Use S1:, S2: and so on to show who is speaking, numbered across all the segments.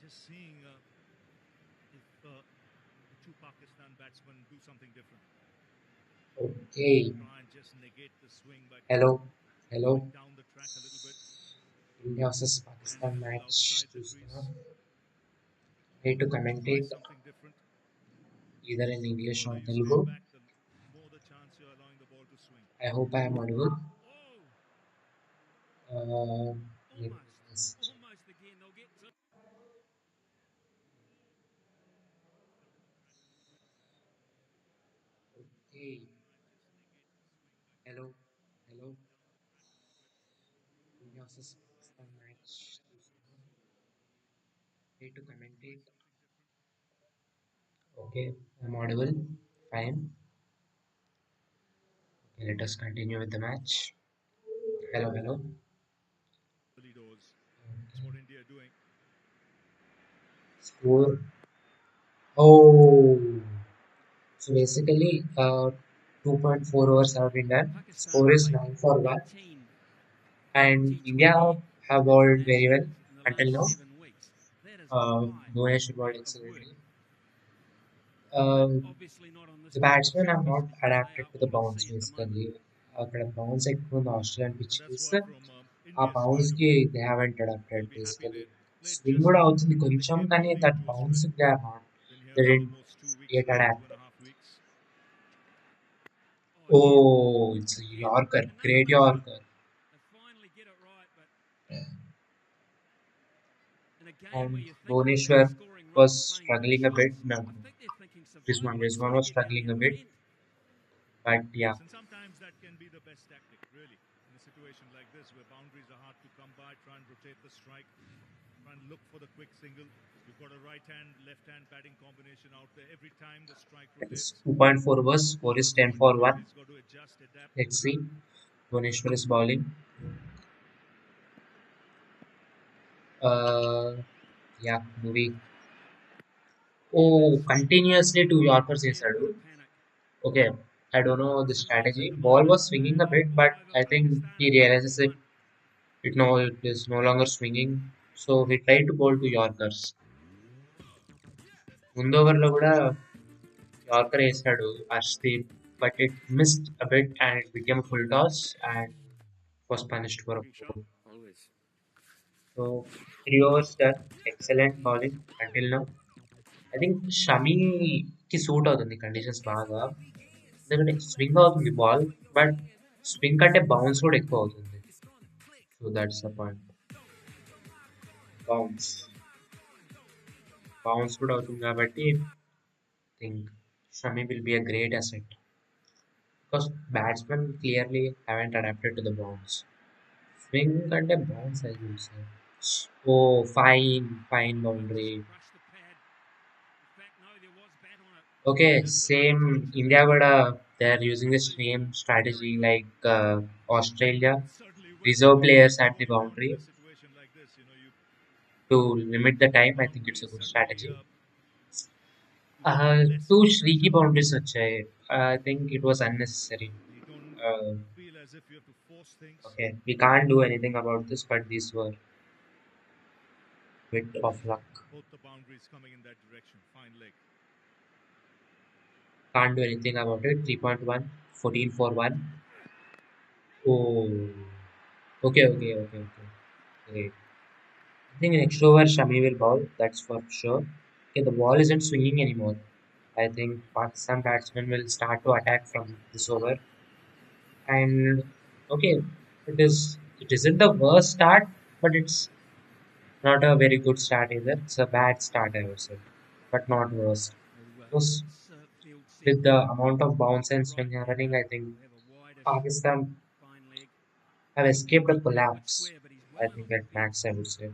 S1: just seeing if the two Pakistan batsmen do something different.
S2: Okay.
S1: Try and just negate the swing by
S2: Hello.
S1: going
S2: Hello.
S1: down the track a little bit
S2: India versus
S1: and a
S2: Pakistan
S1: little
S2: match.
S1: outside the crease.
S2: Need to
S1: Try
S2: commentate
S1: something different.
S2: either in
S1: The
S2: English or
S1: further you stay
S2: Telugu.
S1: back, the more the chance you're allowing the ball to swing.
S2: I hope I am audible.
S1: Oh,
S2: Uh, let me
S1: almost.
S2: just check.
S1: Almost again. They'll get to.
S2: Hey. Hello. Hello. India versus Pakistan match. Need to commentate. Okay. I'm audible. Fine. Okay, let us continue with the match. Hello. Hello.
S1: Early doors. That's
S2: Okay.
S1: what India are doing.
S2: Score. Oh. So basically, 2.4 overs have been done.
S3: Pakistan
S2: Score
S3: have
S2: is
S3: played
S2: 9 for 1.
S3: 18
S2: And India
S3: T20
S2: have bowled very well
S3: internationals in the
S2: until
S3: last
S2: now.
S3: 7 weeks. That is quite
S2: Bhuvanesh
S3: a
S2: bowled
S3: bit of work.
S2: excellently.
S3: But
S2: Uh,
S3: obviously not on this
S2: the
S3: type of
S2: batsmen have
S3: surface
S2: not
S3: because they
S2: adapted
S3: are
S2: to the
S3: all at
S2: bounce
S3: sea at the moment.
S2: basically. అక్కడ bounce ఎక్కువ ఉంది Australian
S1: And
S2: pitch
S1: that's
S2: ఇస్తే
S1: what from
S2: ఆ
S1: India's
S2: bounce
S1: point of
S2: కి
S1: view,
S2: they haven't adapted
S1: they'll be happy
S2: basically
S1: they played
S2: swing
S1: just
S2: కూడా
S1: enough
S2: అవుతుంది
S1: and they
S2: కొంచెం
S1: gave the
S2: కానీ
S1: lead
S2: that
S1: to
S2: bounce
S1: Australia.
S2: They are not
S1: Been here
S2: they
S1: for
S2: డెంట్
S1: almost 2 weeks
S2: yet
S1: now, two
S2: adapt.
S1: and a half weeks. Oh, again.
S2: Oh, it's a
S3: Again,
S2: Yorker,
S3: another
S2: great
S3: mixer.
S2: Yorker.
S3: They finally get it right, but in a game where
S2: And
S3: you're thinking about
S2: Bhuvneshwar
S3: scoring runs,
S2: was
S3: playing big
S2: struggling a bit.
S3: shots,
S2: No,
S3: I think they're thinking
S2: Rizwan,
S3: survival. Let's
S2: Rizwan
S3: try and
S2: was
S3: get down the
S2: struggling a
S3: other
S2: bit,
S3: end.
S2: but yeah,
S1: Yes, and sometimes that can be the best tactic, really. In a situation like this where boundaries are hard to come by, try and rotate the strike, try and look for the quick single. You've got a right hand, left hand batting combination out there. Every time the strike
S2: that is
S1: rotates,
S2: 2.4 overs.
S1: the
S2: Score is
S1: bowler's
S2: 10
S1: point of
S2: for
S1: view,
S2: 1.
S1: he's got to adjust, adapt.
S2: Let's see. Bhuvneshwar is bowling. Uh, yeah, movie.
S3: Yeah,
S2: Oh,
S3: that's
S2: continuously two Yorkers
S3: yeah, a bit
S2: inside.
S3: of panic.
S2: Okay, I don't know the
S3: Surprise at
S2: strategy.
S3: the
S2: Ball
S3: moment,
S2: was swinging a
S3: no
S2: bit, but
S3: ball over
S2: I think
S3: Pakistan
S2: he
S3: at 2 for
S2: realizes
S3: 1.
S2: it is no longer swinging. So he tried to bowl two Yorkers. ముందు ఓవర్లో కూడా Yorker వేసాడు Arshdeep, but it missed a bit and it became a full toss and was punished for a
S3: Looking sharp,
S2: 4.
S3: always.
S2: So 3 overs done. Excellent bowling until now. I think షమీకి suit అవుతుంది conditions బాగా. ఎందుకంటే swing అవుతుంది ball but swing కంటే bounce కూడా ఎక్కువ అవుతుంది. So that's the point. Bounce bounce కూడా అవుతుంది కాబట్టి think Shami will be a great asset because batsmen clearly haven't adapted to the bounce. Swing కంటే bounce I would say. Oh fine fine
S3: They've
S2: boundary.
S3: just crushed the pad. In fact, no, there was bat on it.
S2: Okay,
S3: And they've got
S2: same
S3: contention
S2: India
S3: now.
S2: కూడా they are using the
S3: This is
S2: same
S3: very
S2: strategy
S3: good.
S2: like Australia.
S1: It certainly will
S2: Reserve
S1: depending
S2: players
S1: on
S2: at the
S1: what you want in
S2: boundary
S1: a situation like this. You know, you
S2: to limit the
S1: big
S2: time. I think it's a
S1: boundaries
S2: good
S1: suddenly
S2: strategy.
S1: you feel less
S2: Two
S1: under
S2: streaky
S1: pressure.
S2: boundaries వచ్చాయి. I think it was unnecessary.
S1: You don't
S2: Uh,
S1: feel as if you have to force things.
S2: okay, we can't do anything about this, but these were bit of luck.
S1: Both the boundaries coming in that direction. Fine leg.
S2: Can't do anything about it. 3.1, 14 for 1. Oh, okay. Great. I think next over Shami will bowl, that's for sure. Okay, the ball isn't swinging anymore. I think Pakistan batsmen will start to attack from this over. And okay, it isn't the worst start, but it's not a very good start either. It's a bad start, I would say, but not worst.
S3: So
S2: Because
S3: this field set
S2: with the amount of bounce and
S3: right
S2: swing
S3: hander
S2: happening, I think
S3: will have a wide-ish
S2: Pakistan
S3: fine leg.
S2: have escaped a
S3: Backward
S2: collapse.
S3: square, but he's
S2: I
S3: well
S2: think
S3: off the
S2: at
S3: fence.
S2: max, I would say.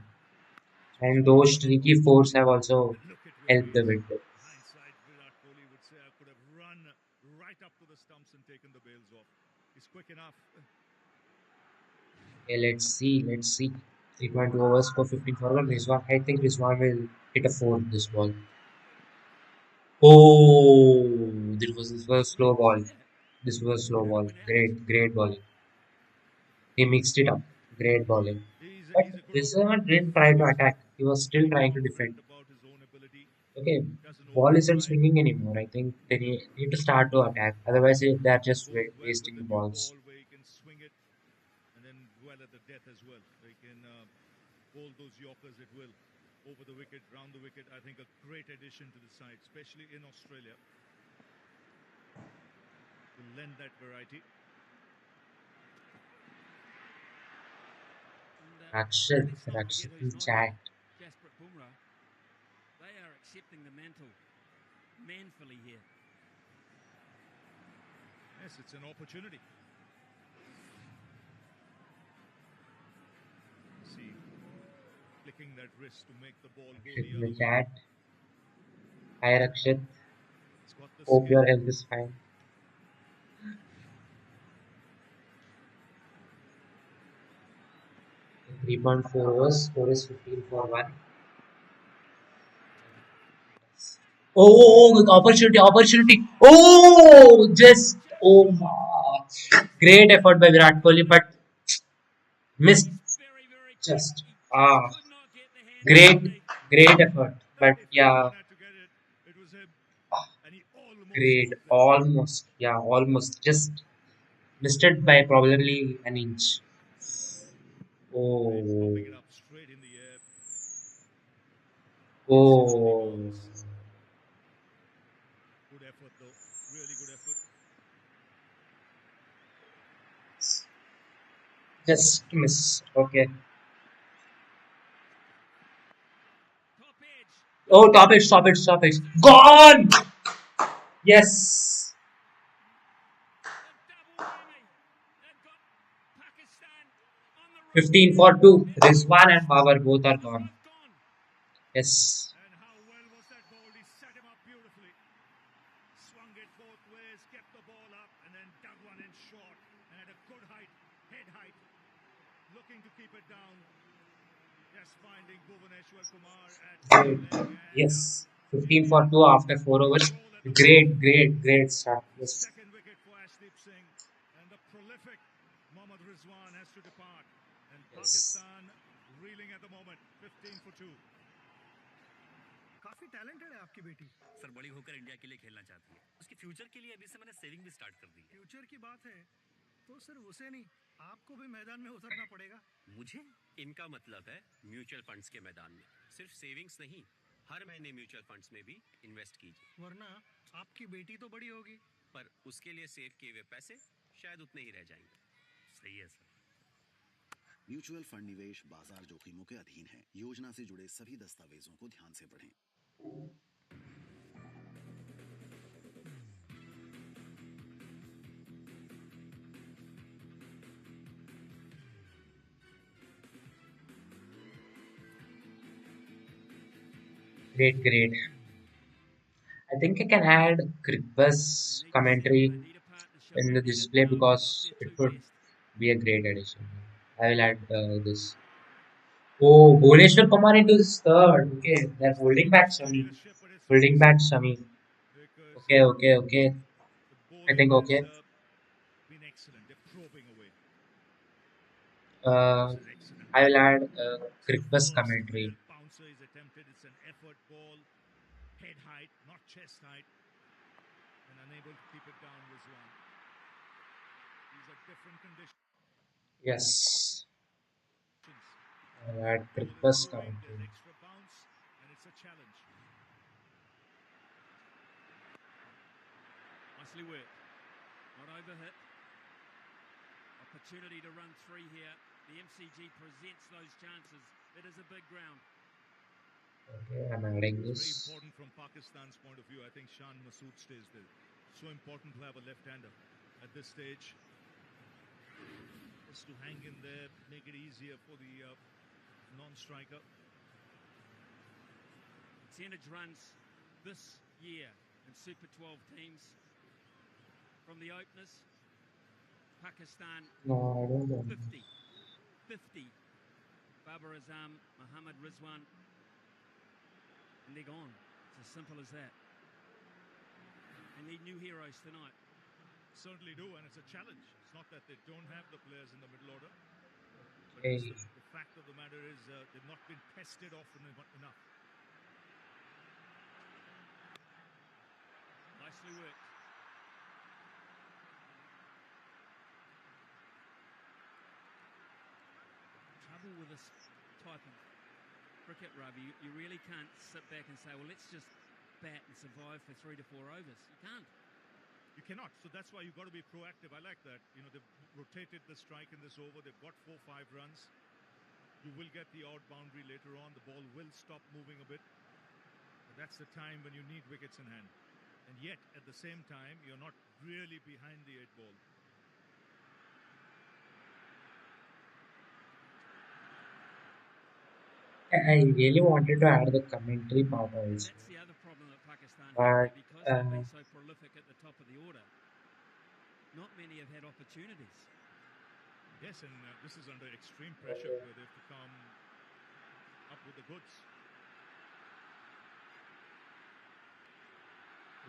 S1: Just
S2: And
S1: one
S2: those
S1: shot
S2: streaky
S1: off the
S2: fours
S1: mark.
S2: have also
S1: And look at where he
S2: helped the
S1: is.
S2: wicket.
S1: Hindsight, Virat Kohli would say, I could have run right up to the stumps and taken the bails off. He's quick enough.
S2: Okay, let's see. 3.2 overs for 15 for one. Rizwan, I think Rizwan will hit a 4 this ball. Oh, this was a slow
S3: Sweeps
S2: ball.
S3: that.
S2: This was a slow
S3: Can it
S2: ball.
S3: win out?
S2: Great bowling. He mixed it up. Great bowling. But
S1: He's a good
S2: Rizwan
S1: all-rounder.
S2: didn't try to attack. he was still trying to defend.
S1: Confident about his own ability,
S2: Okay,
S1: doesn't
S2: ball isn't
S1: overtry,
S2: swinging anymore. I think they need to start to attack. Otherwise, they're just
S1: goes well with
S2: wasting
S1: the
S2: the
S1: new
S2: balls.
S1: ball where he can swing it and then dwell at the death as well. They can bowl those Yorkers at will over the wicket, round the wicket. I think a great addition to the side, especially in Australia, to lend that variety.
S3: And
S2: Rakshit,
S3: let's not forget
S2: Rakshit
S3: who's
S2: in
S3: not
S2: chat.
S3: here. Jasprit Bumrah. They are accepting the mantle manfully here.
S1: Yes, it's an opportunity. See, flicking that wrist to make the ball go
S2: Rakshit
S1: the
S2: in
S1: other
S2: the
S1: way.
S2: chat. Hi Rakshit.
S1: It's got the
S2: Hope
S1: skill.
S2: your health is fine. 3.4 overs. Score is 15 for 1. Oh, opportunity, opportunity. Oh, just, oh my. Great effort by Virat Kohli, but
S3: He
S2: missed
S3: was very, very quick.
S2: just.
S3: He just
S2: Ah,
S3: could not get the hands on the
S2: great,
S3: knee.
S2: great effort. But
S1: If
S2: yeah,
S1: anyone had to get it, it was him. And he almost
S2: great.
S1: got there.
S2: Almost, yeah, almost. Just missed it by probably an inch.
S1: Right, popping
S2: Oh,
S1: it up straight in the air. Excellently
S2: oh,
S1: bowled. Good effort though. Really good effort.
S2: just miss. Okay.
S3: Top edge.
S2: Oh,
S3: Oh,
S2: stop it, stop it, stop it.
S3: missed it.
S2: Gone! Yes.
S3: The double whammy. They've got Pakistan on the ropes
S2: 15
S3: here.
S2: for 2.
S3: They're
S2: Rizwan and
S3: almost,
S2: Babar both are
S3: almost
S2: gone.
S3: both gone.
S2: Yes.
S1: And how well was that bowled? He set him up beautifully. Swung it both ways, kept the ball up, and then dug one in short. And at a good height, head height, looking to keep it down. Just finding Bhuvaneshwar Kumar at
S2: Great.
S1: leg, and
S2: Yes. 15
S1: India
S2: for 2 after 4 overs.
S1: roll at the moment.
S2: Great, great, great start. Yes.
S1: Second wicket for Ashdeep Singh, and the prolific Mohammad Rizwan has to depart. And
S2: Yes.
S1: Pakistan reeling at the moment, 15 for 2.
S4: काफी talented है आपकी बेटी
S5: sir बड़ी होकर India के लिए खेलना चाहती है उसके फ्यूचर के लिए अभी से मैंने सेविंग भी स्टार्ट कर दी है
S4: फ्यूचर की बात है तो सिर्फ उसे नहीं आपको भी मैदान में उतरना पड़ेगा
S5: मुझे इनका मतलब है म्यूचुअल फंड्स के मैदान में सिर्फ सेविंग्स नहीं हर महीने म्यूचुअल फंड्स में भी इन्वेस्ट कीजिए
S4: वरना आपकी बेटी तो बड़ी होगी
S5: पर उसके लिए सेव किए हुए पैसे शायद उतने ही रह जाएंगे सही है सर
S6: म्यूचुअल फंड निवेश बाजार जोखिमों के अधीन है योजना से जुड़े सभी दस्तावेजों को ध्यान से पढ़ें
S2: Great, great. I think I can add
S3: They
S2: Krigbus
S3: need to gel.
S2: commentary
S3: They need a partnership.
S2: in
S3: They
S2: the
S3: need it
S2: display
S3: now. They've lost
S2: because
S3: their
S2: it
S3: two
S2: would
S3: best.
S2: be a great addition. I will add this. Oh, Bhuvneshwar Kumar into this third. Okay, they're
S1: Yes, they
S2: holding
S1: need
S2: back
S1: to steady
S2: Shami.
S1: the ship, but it's
S2: Holding
S1: almost
S2: back
S1: over
S2: Shami.
S1: because
S2: Okay, okay, okay.
S1: the
S2: I
S1: bowling
S2: think
S1: has
S2: okay.
S1: been excellent. They're probing away.
S2: Uh,
S1: This is excellent.
S2: I will add
S1: It's the
S2: Krigbus
S1: first real
S2: commentary.
S1: bouncer he's attempted. It's an effort ball, head height, not chest height, and unable to keep it down was one. These are different conditions.
S2: Yes, I will add
S1: Ball is
S2: Krigbus
S1: moving, there's
S2: commentary.
S1: extra bounce, and it's a challenge.
S3: Nicely worked. Not overhit. Opportunity to run three here. The MCG presents those chances. It is a big ground.
S2: Okay, I'm adding
S1: It's very
S2: this.
S1: important from Pakistan's point of view. I think Shan Masood stays there. So important to have a left-hander at this stage. Just to hang in there, make it easier for the non-striker.
S3: Percentage runs this year in Super 12 teams from the openers. Pakistan
S2: No, I don't want
S3: 50.
S2: this.
S3: 50. Babar Azam, Mohammad Rizwan, and they're gone. It's as simple as that. They need new heroes tonight.
S1: Certainly do, and it's a challenge. It's not that they don't have the players in the middle order, but
S2: Okay.
S1: it's the fact of the matter is they've not been tested often enough.
S3: Nicely worked. Trouble with this type of cricket, Ravi, you really can't sit back and say, well, let's just bat and survive for 3 to 4 overs. You can't.
S1: You cannot. So that's why you've got to be proactive. I like that. You know, they've rotated the strike in this over. They've got 4, 5 runs. You will get the odd boundary later on. The ball will stop moving a bit. But that's the time when you need wickets in hand. And yet, at the same time, you're not really behind the 8 ball.
S2: I really wanted to add the commentary part also,
S3: That's the other problem that Pakistan have
S2: but
S3: there because they've been so prolific at the top of the order. Not many have had opportunities.
S1: Yes, and this is under extreme pressure where they have to come up with the goods.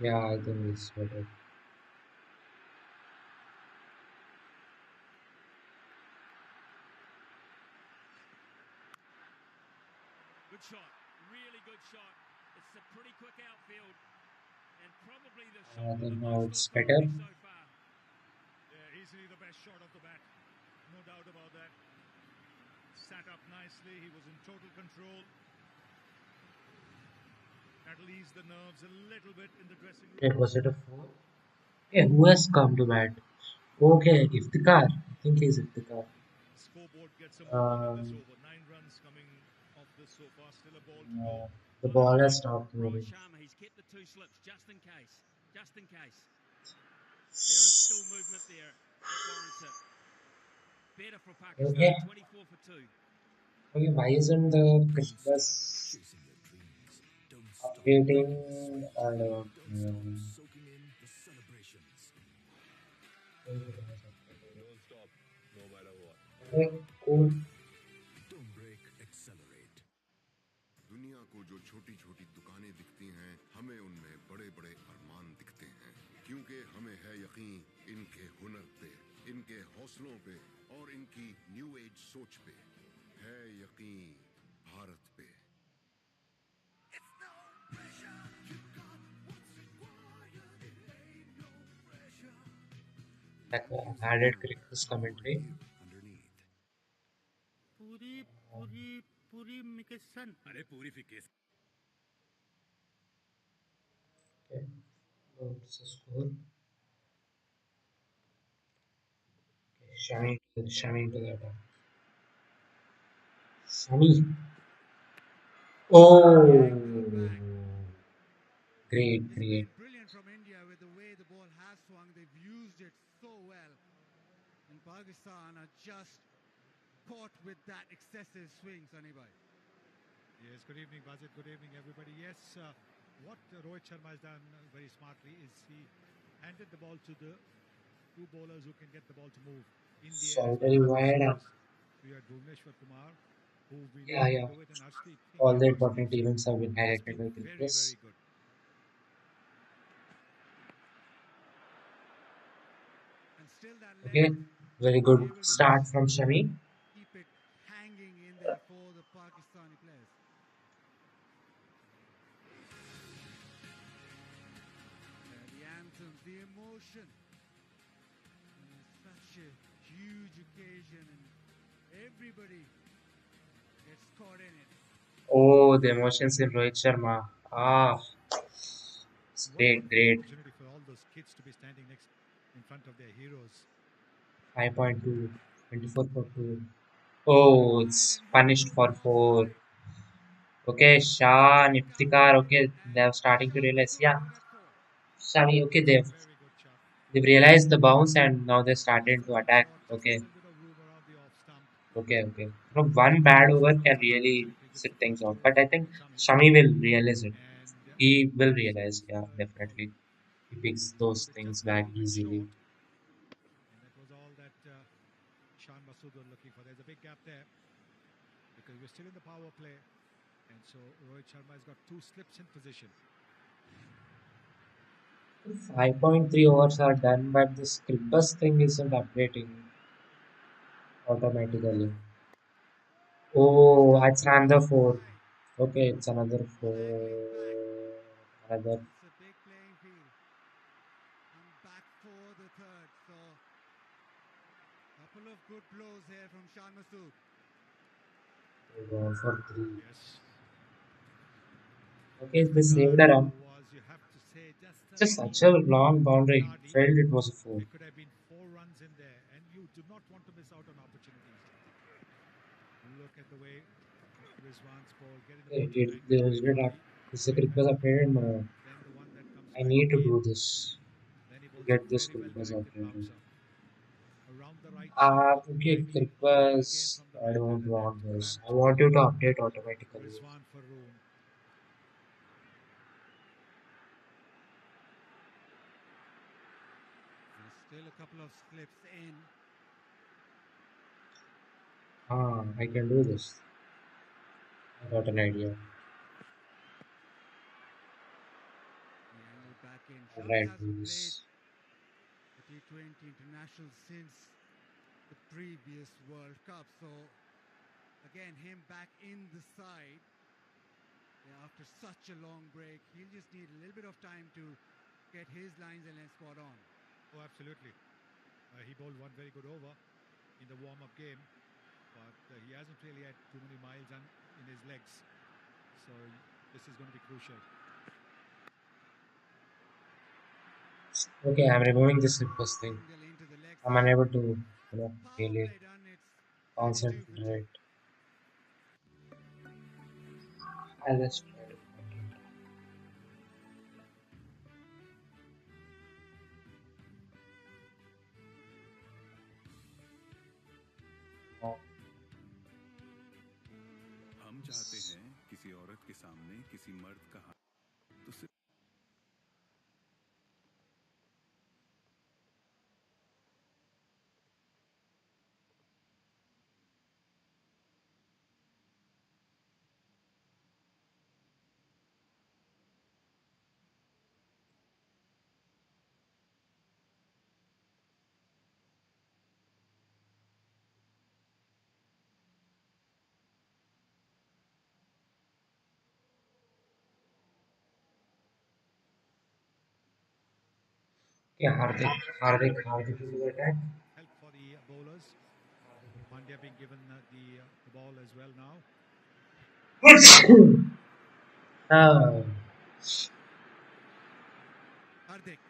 S2: yeah, I think it's better.
S3: Good shot. Really good shot. It's a pretty quick outfield. And probably the shot
S2: I
S3: with
S2: think
S3: the
S2: now
S3: most
S2: it's better.
S3: authority so far.
S1: Yeah, easily the best shot of the bat. No doubt about that. Sat up nicely. He was in total control. That'll ease the nerves a little bit in the dressing room.
S2: It was it a 4? Yeah, who has come to bat? Okay, Iftikhar. I think he's Iftikhar.
S1: Scoreboard gets a move on in this
S2: Um,
S1: over. 9 runs coming off this so far. Still a ball to go.
S2: the
S3: Well,
S2: ball has
S3: like
S2: stopped
S3: Rohit
S2: moving.
S3: Sharma, he's kept the 2 slips just in case. Just in case. There is still movement there that warrants it. Better for Pakistan.
S2: Okay,
S3: 24 for 2.
S2: okay, why isn't the
S7: Don't stop
S2: Christmas
S7: chasing your dreams. Don't stop
S2: updating?
S7: making a switch.
S2: I don't
S7: Don't stop soaking in the celebrations. Don't stop, no matter what.
S2: Okay, cool.
S7: Don't break, accelerate.
S8: दुनिया को जो छोटी छोटी दुकानें दिखती हैं हमें उनमें बड़े बड़े अरमान दिखते हैं क्योंकि हमें है यकीन इनके हुनर पे इनके हौसलों पे और इनकी न्यू एज सोच पे है यकीन भारत पे
S2: Like added Christmas commentary.
S8: underneath
S3: Purification.
S5: अरे purification.
S2: Okay, what's the score? Okay, Shami to the attack. Shami. Oh, great,
S4: It's
S2: great.
S4: been brilliant from India with the way the ball has swung. They've used it so well. And Pakistan are just caught with that excessive swing, Sunny Bhai. Yes, good evening, Bazit. Good evening, everybody. Yes, what Rohit Sharma has done very smartly is he handed the ball to the 2 bowlers who can get the ball to move in the air as well
S2: Solitary
S4: as the
S2: wide.
S4: seamers. We had Bhuvneshwar Kumar, who we know
S2: Yeah,
S4: can
S2: yeah.
S4: do it, and Arshdeep Singh
S2: All the
S4: and
S2: important
S4: Arshdeep Singh
S2: events have been
S4: has
S2: highlighted
S4: been
S2: by
S4: very,
S2: Cricketers.
S4: very good. And still that
S2: Okay,
S4: length,
S2: very
S4: they've been
S2: good
S4: able to
S2: start
S4: just
S2: from Shami.
S4: keep it hanging in there for the Pakistani players. The anthems, the emotion. Such a huge occasion, and everybody gets caught in it.
S2: Oh, the emotions in Rohit Sharma. Ah, it's
S4: What a
S2: great,
S4: wonderful
S2: great.
S4: opportunity for all those kids to be standing next in front of their heroes.
S2: 5.2, 24 for 2.
S4: Very
S2: Oh,
S4: wide
S2: it's
S4: and hit
S2: punished
S4: from the
S2: for
S4: off
S2: 4.
S4: side.
S2: Okay, Shah,
S4: Look out for
S2: Iftikhar.
S4: it,
S2: Okay,
S4: and
S2: they're starting to
S4: Sharma
S2: realize.
S4: goes
S2: Yeah,
S4: for it at 4.
S2: Shami. Okay,
S4: That's a very good shot.
S2: they've realized the bounce and now they're starting
S4: Just a
S2: to
S4: little
S2: attack.
S4: short, just a
S2: Okay,
S4: little bit of room around the off stump.
S2: okay. From one bad
S4: Just
S2: over
S4: about
S2: can
S4: to bounce
S2: really
S4: actually, just
S2: set
S4: the
S2: things
S4: first
S2: off.
S4: over
S2: But I think
S4: for Shami.
S2: Shami will realize it.
S4: And
S2: He will
S4: that's
S2: realize. Yeah,
S4: third for him.
S2: definitely. He picks those
S4: Scored it
S2: things
S4: just a
S2: back
S4: little bit
S2: easily.
S4: short. And that was all that Shan Masood were looking for. There's a big gap there because we're still in the power play. And so Rohit Sharma has got 2 slips in position.
S2: 5.3 overs are done, but the script bus thing isn't updating automatically. Oh,
S4: Start
S2: it's
S4: playing
S2: another
S4: from the
S2: four.
S4: side.
S2: Okay, it's another
S4: Angling back.
S2: four. Another.
S4: It's a big playing field. And back for the third. So, couple of good blows here from Shan Masood.
S2: For three.
S1: Yes.
S2: Okay, they saved
S1: Srikar
S2: a run.
S1: was, you have to say, just a
S2: Just
S1: little
S2: such a long boundary.
S1: unlucky.
S2: Felt it was a four.
S1: There could have been 4 runs in there, and you do not want to miss out on opportunities. Look at the way Rizwan's ball, getting the ball to angle away from the
S2: This is
S1: right
S2: cricket
S1: hand
S2: updated.
S1: side.
S2: No,
S1: Then the one that comes
S2: I
S1: back
S2: need to
S1: again.
S2: do this
S1: Then he
S2: to
S1: bowls a
S2: get this
S1: very well
S2: cricket
S1: directed
S2: updated.
S1: bouncer around the right shoulder,
S2: Okay,
S1: angling again
S2: crickets.
S1: from the
S2: I
S1: right to
S2: don't
S1: the left.
S2: want this. I want you
S1: Fantastic
S2: to
S1: ball
S2: update
S1: from
S2: automatically.
S1: Rizwan Faroon.
S4: There's still a couple of slips in.
S2: I can do this. I got an idea.
S4: The angle back in.
S2: I'll
S4: Shami
S2: try to
S4: hasn't
S2: do
S4: played
S2: this.
S4: the T20 International since the previous World Cup. So, again, him back in the side. Yeah, after such a long break, he'll just need a little bit of time to get his lines and length spot on.
S1: Oh, absolutely. He bowled one very good over in the warm-up game, but he hasn't really had too many miles in his legs. So this is going to be crucial.
S2: Okay, I'm removing this first thing.
S4: Single into the leg
S2: I'm
S4: side.
S2: unable to,
S4: Power
S2: really
S4: play done. It's 22 for 2.
S2: concentrate. I'll just try to find it. Oh,
S7: हम चाहते हैं किसी औरत के सामने किसी मर्द का हाथ तो सिर्फ
S2: okay, Hardik is the attack.
S1: Help for the bowlers. Pandya being given the ball as well now.
S2: Ah,
S4: Hardik.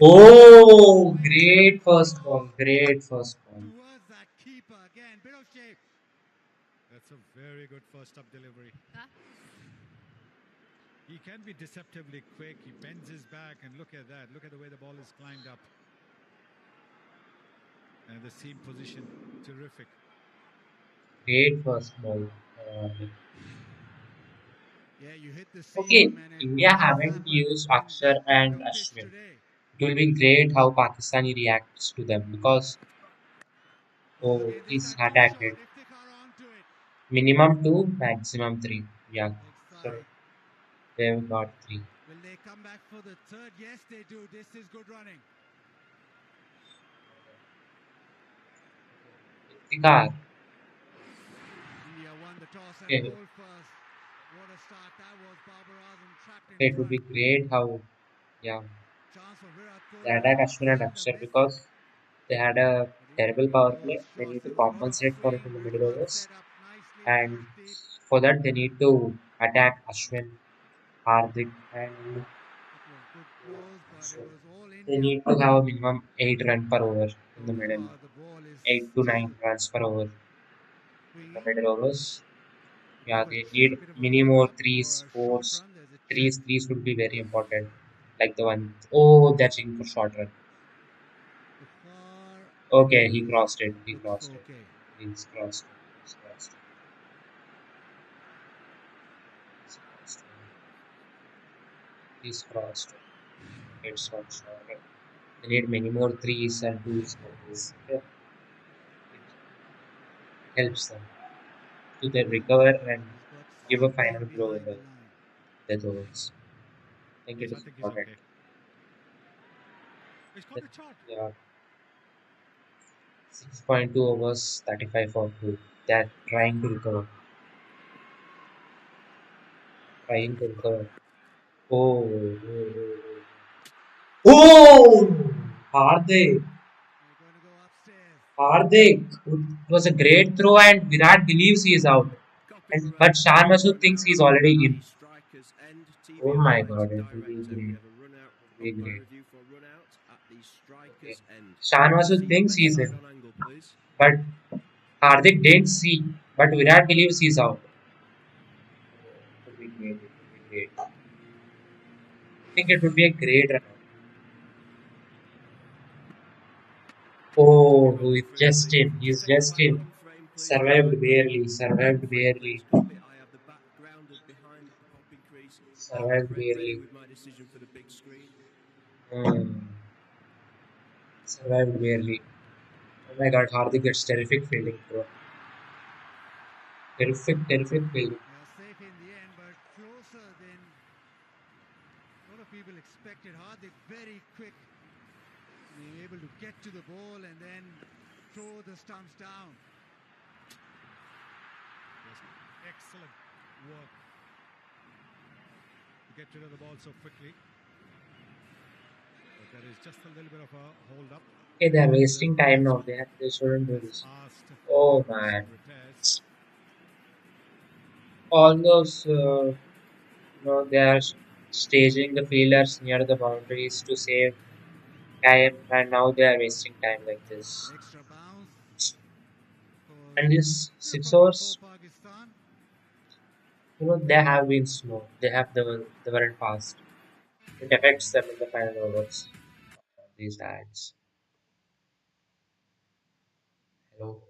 S2: oh, great first ball. Great first ball.
S4: Towards that keeper again. Bit of shape.
S1: That's a very good first-up delivery. He can be deceptively quick. He bends his back, and look at that. Look at the way the ball is climbed up. And the seam position, terrific.
S2: Great first ball.
S4: Yeah, you hit the
S2: Okay,
S4: seam and it
S2: India
S4: does
S2: haven't
S4: happen
S2: used
S4: in
S2: Akshar
S4: that kind
S2: and
S4: of pitch
S2: Ashwin.
S4: today.
S2: It will be great how Pakistani reacts to them because
S4: Again, this
S2: he's
S4: time too
S2: attacked
S4: short.
S2: it.
S4: Iftikhar onto it.
S2: Minimum two, maximum three. Yeah,
S4: Leg
S2: so
S4: side.
S2: they've got three.
S4: Will they come back for the third? Yes, they do. This is good running.
S2: Srikar.
S4: India won the toss and
S2: Okay,
S4: bowled first. What a start that was. Babar Azam trapped in
S2: it would
S4: front.
S2: be great how, yeah,
S4: Chance for Virat
S2: they
S4: Kohli.
S2: attack Ashwin and
S4: Swing and
S2: Akshar
S4: miss.
S2: because they had a
S4: But India
S2: terrible
S4: getting
S2: power
S4: those
S2: play. They
S4: shots.
S2: need to
S4: There was a lot of
S2: compensate for it
S4: swing.
S2: in the middle
S4: Rizwan
S2: overs,
S4: set up nicely.
S2: and
S4: Finished deep.
S2: for that they need to attack Ashwin, Hardik, and
S4: Couple of good blows, but
S2: so
S4: it was all
S2: they
S4: India.
S2: need to have a minimum 8 run per over
S4: So
S2: in the middle,
S4: far, the ball is
S2: 8 to 9
S4: still
S2: runs per over in the
S4: swinging.
S2: middle overs.
S4: Bit
S2: Yeah,
S4: of a
S2: they
S4: chip,
S2: need
S4: bit of a
S2: many
S4: leg
S2: more
S4: up or
S2: threes,
S4: a short
S2: fours.
S4: run. There's a check.
S2: Threes would be very important. Like the one, oh, they're checking for short run.
S4: Too far.
S2: Okay, he crossed it. He
S4: Looks
S2: crossed it.
S4: okay.
S2: He's crossed it. He's crossed it. He's crossed it. He's crossed it. It's not short run. They need many more threes and twos for this. Okay. It helps them to then recover and
S4: He's got
S2: give a
S4: something
S2: final blow in
S4: behind
S2: the
S4: the line.
S2: death overs. I think
S1: Yes,
S2: it
S1: I
S2: is
S1: think he's
S2: important.
S1: okay. He's got
S2: That,
S1: the shot.
S2: yeah, 6.2 overs, 35 for 2. They're trying to recover. Trying to recover. Oh, oh, oh. Oh! Hardik!
S4: They're going to go upstairs.
S2: Hardik! It was a great throw and Virat believes he is out.
S5: Copy
S2: And, but
S5: Virat.
S2: Shan Masood
S5: We're
S2: thinks
S5: now
S2: he's already
S5: at
S2: in.
S5: the striker's end.
S2: Oh
S5: TV
S2: my
S5: umpire
S2: god,
S5: to
S2: it will be
S5: director. We
S2: great.
S5: have a run out.
S2: It will be
S5: Umpire
S2: great.
S5: review for run out at the
S2: Okay.
S5: striker's end.
S2: Shan Masood
S5: See your
S2: thinks
S5: left
S2: he's
S5: side
S2: in.
S5: on angle, please.
S2: But Hardik didn't see. But Virat believes he's out. It would be great. It would be great. I think it would be a great run. Oh,
S5: Given the
S2: he's
S5: free
S2: just
S5: kick.
S2: in. He's
S5: Take us
S2: just
S5: back
S2: in.
S5: one frame, please,
S2: Survived
S5: Copy.
S2: barely.
S5: One
S2: Survived
S5: frame, please,
S2: barely.
S5: Copy. I have the background of behind the popping crease on the
S2: Survived
S5: red ready
S2: barely.
S5: with my decision for the big screen.
S2: Hmm. Survived barely. Oh my god, Hardik gets terrific fielding, bro. Terrific, terrific fielding.
S4: They are safe in the end, but closer than a lot of people expected. Hardik very quick, being able to get to the ball and then throw the stumps down.
S1: Yes, excellent work to get rid of the ball so quickly. But there is just a little bit of a hold up.
S2: Okay, they're wasting time now. They shouldn't do this.
S1: Asked
S2: Oh
S1: for
S2: man.
S1: some repairs.
S2: All those, they are staging the fielders near the boundaries to save time, and now they are wasting time like this.
S4: An extra bounce
S2: And
S4: was
S2: this
S4: still a
S2: six
S4: problem for
S2: overs,
S4: Pakistan.
S2: they have been slow. They have the weren't fast. It affects them in the final overs. These ads. Hello.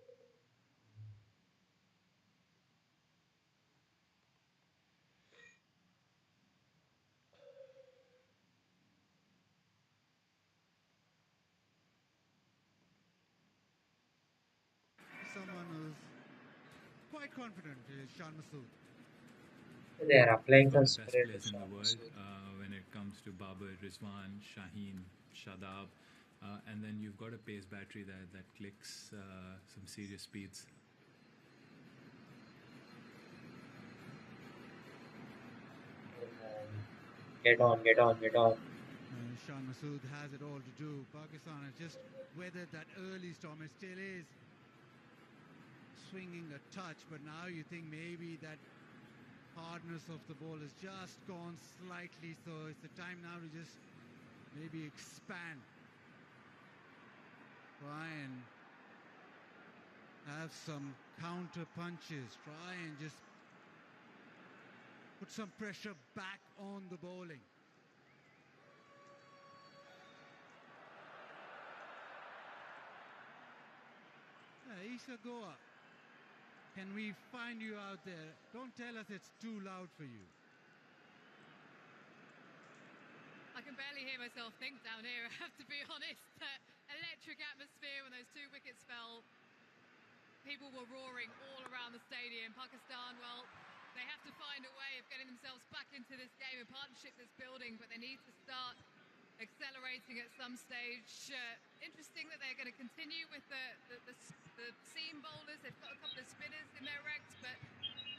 S4: Someone who's quite confident is Shan Masood.
S2: They are applying
S7: You've got
S2: for
S7: the best
S2: spirit.
S7: players in the world when it comes to Babar, Rizwan, Shaheen, Shadab, and then you've got a pace battery that clicks some serious speeds.
S2: Get on, get on, get on.
S4: Shan Masood has it all to do. Pakistan has just weathered that early storm. It still is swinging a touch, but now you think maybe that hardness of the ball has just gone slightly, so it's the time now to just maybe expand. Try and have some counter punches. Try and just put some pressure back on the bowling. Isa Goa, can we find you out there? Don't tell us it's too loud for you.
S9: I can barely hear myself think down here, I have to be honest. Electric atmosphere when those 2 wickets fell. People were roaring all around the stadium. Pakistan, well, they have to find a way of getting themselves back into this game. A partnership that's building, but they need to start accelerating at some stage. Interesting that they're going to continue with the seam bowlers. They've got a couple of spinners in their ranks, but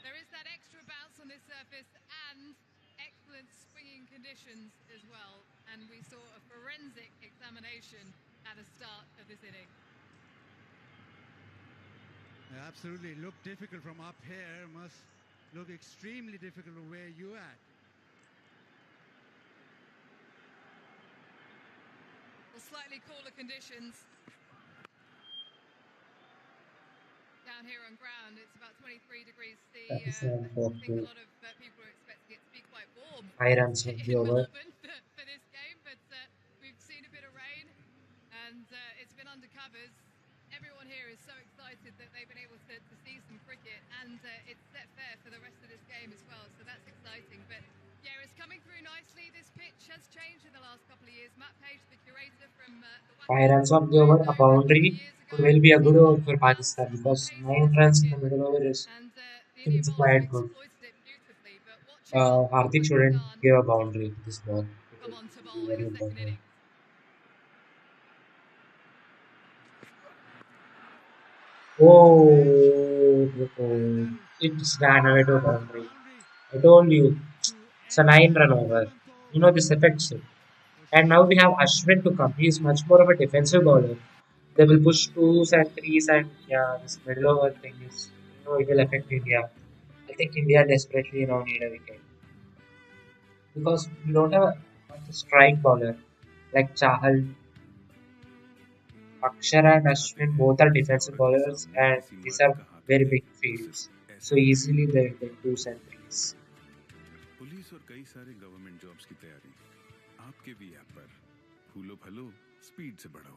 S9: there is that extra bounce on this surface and excellent swinging conditions as well. And we saw a forensic examination at the start of this inning.
S4: Absolutely, looked difficult from up here. Must look extremely difficult from where you at.
S9: Well, slightly cooler conditions down here on ground. It's about 23 degrees C. I think a lot of people are expecting it to be quite warm
S2: 5 runs
S9: in
S2: of the over.
S9: Melbourne for this game, but we've seen a bit of rain and it's been under covers. Everyone here is so excited that they've been able to see some cricket, and it's set fair for the rest of this game as well, so that's exciting. But yeah, it's coming through nicely. This pitch has changed in the last couple of years. Matt Page, the curator from the
S2: 5 runs of the over, a boundary will be a good over for Pakistan because 9 runs in the middle over is
S9: and the Indian
S2: it's
S9: bowlers have
S2: quite good.
S9: exploited it beautifully. But watch out,
S2: Hardik shouldn't
S9: Pakistan
S2: give a boundary to this ball.
S9: come on to
S2: It
S9: bowl
S2: will be
S9: in
S2: very
S9: the second
S2: important.
S9: innings.
S2: Oh,
S4: and
S2: oh,
S4: that'll
S2: it's ran away to
S4: go to the
S2: boundary.
S4: boundary
S2: I told you,
S4: to
S2: it's a
S4: end
S2: 9
S4: that
S2: run over.
S4: 7th
S2: You
S4: over.
S2: know this affects it.
S4: For
S2: And now we
S4: Srikar.
S2: have Ashwin to come. He is much more of a defensive bowler. They will push twos and threes, and yeah, this middle over thing is, it will affect India. I think India desperately now need a wicket because we don't have a strike bowler like Chahal, Akshar, and
S10: कहते
S2: Ashwin.
S10: हैं
S2: Both are
S10: किसी
S2: defensive
S10: औरत के
S2: bowlers,
S10: सामने
S2: and
S10: किसी
S2: these
S10: मर्द
S2: are
S10: का हाथ
S2: very
S10: रहे
S2: big
S10: तो
S2: fields.
S10: सिर्फ
S2: So
S10: ऐसे ही
S2: easily they will get twos and threes.
S10: Police और कई सारे गवर्नमेंट जॉब्स की तैयारी आपके भी ऐप पर फूलो फलो स्पीड से बढ़ो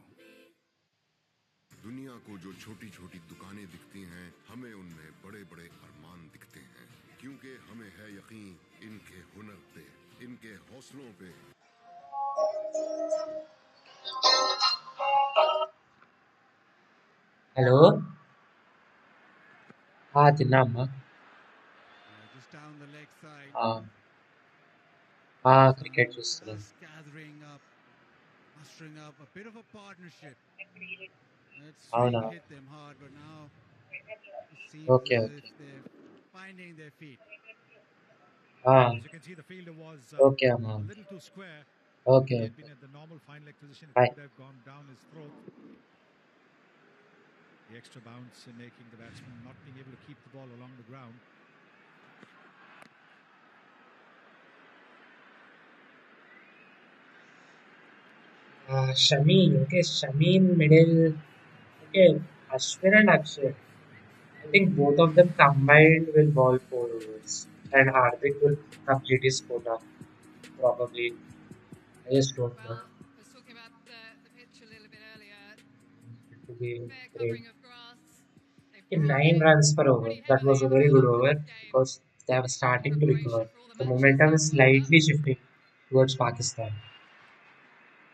S8: दुनिया को जो छोटी छोटी दुकानें दिखती हैं हमें उनमें बड़े बड़े अरमान दिखते हैं क्योंकि हमें है यकीन इनके हुनर पे इनके हौसलों पे
S2: Hello? Tinamma.
S4: Just down the leg side.
S2: Ah,
S4: Pakistan
S2: cricket just.
S4: just gathering up, mustering up a bit of a partnership. That swing
S2: Avuna.
S4: hit them hard, but now it seems
S2: Okay,
S4: as if
S2: okay.
S4: they're finding their feet.
S2: Ah,
S1: As you can see, the fielder was
S2: okay,
S1: a
S2: Amma.
S1: little too square. If he
S2: Okay,
S1: had
S2: okay.
S1: been at the normal fine leg position, it
S2: Bye.
S1: could have gone down his throat. The extra bounce making the batsman not being able to keep the ball along the ground.
S2: Shami. Okay, Shami in middle. Okay, Ashwin and Akshay. I think both of them combined will bowl 4 overs. And Hardik will complete his quota. Probably. I just don't know.
S9: Well, I was talking about the pitch a little bit earlier.
S2: It would be
S9: Fair
S2: great.
S9: covering of grass. They've
S2: Okay,
S9: ruled
S2: 9
S9: it
S2: runs per over.
S9: pretty
S2: That was
S9: heavily
S2: a
S9: in the
S2: very
S9: run
S2: good
S9: up to
S2: over
S9: this game
S2: because they are
S9: in
S2: starting to recover.
S9: preparation for all the
S2: The
S9: matches
S2: momentum
S9: now
S2: is
S9: coming up.
S2: slightly shifting towards Pakistan.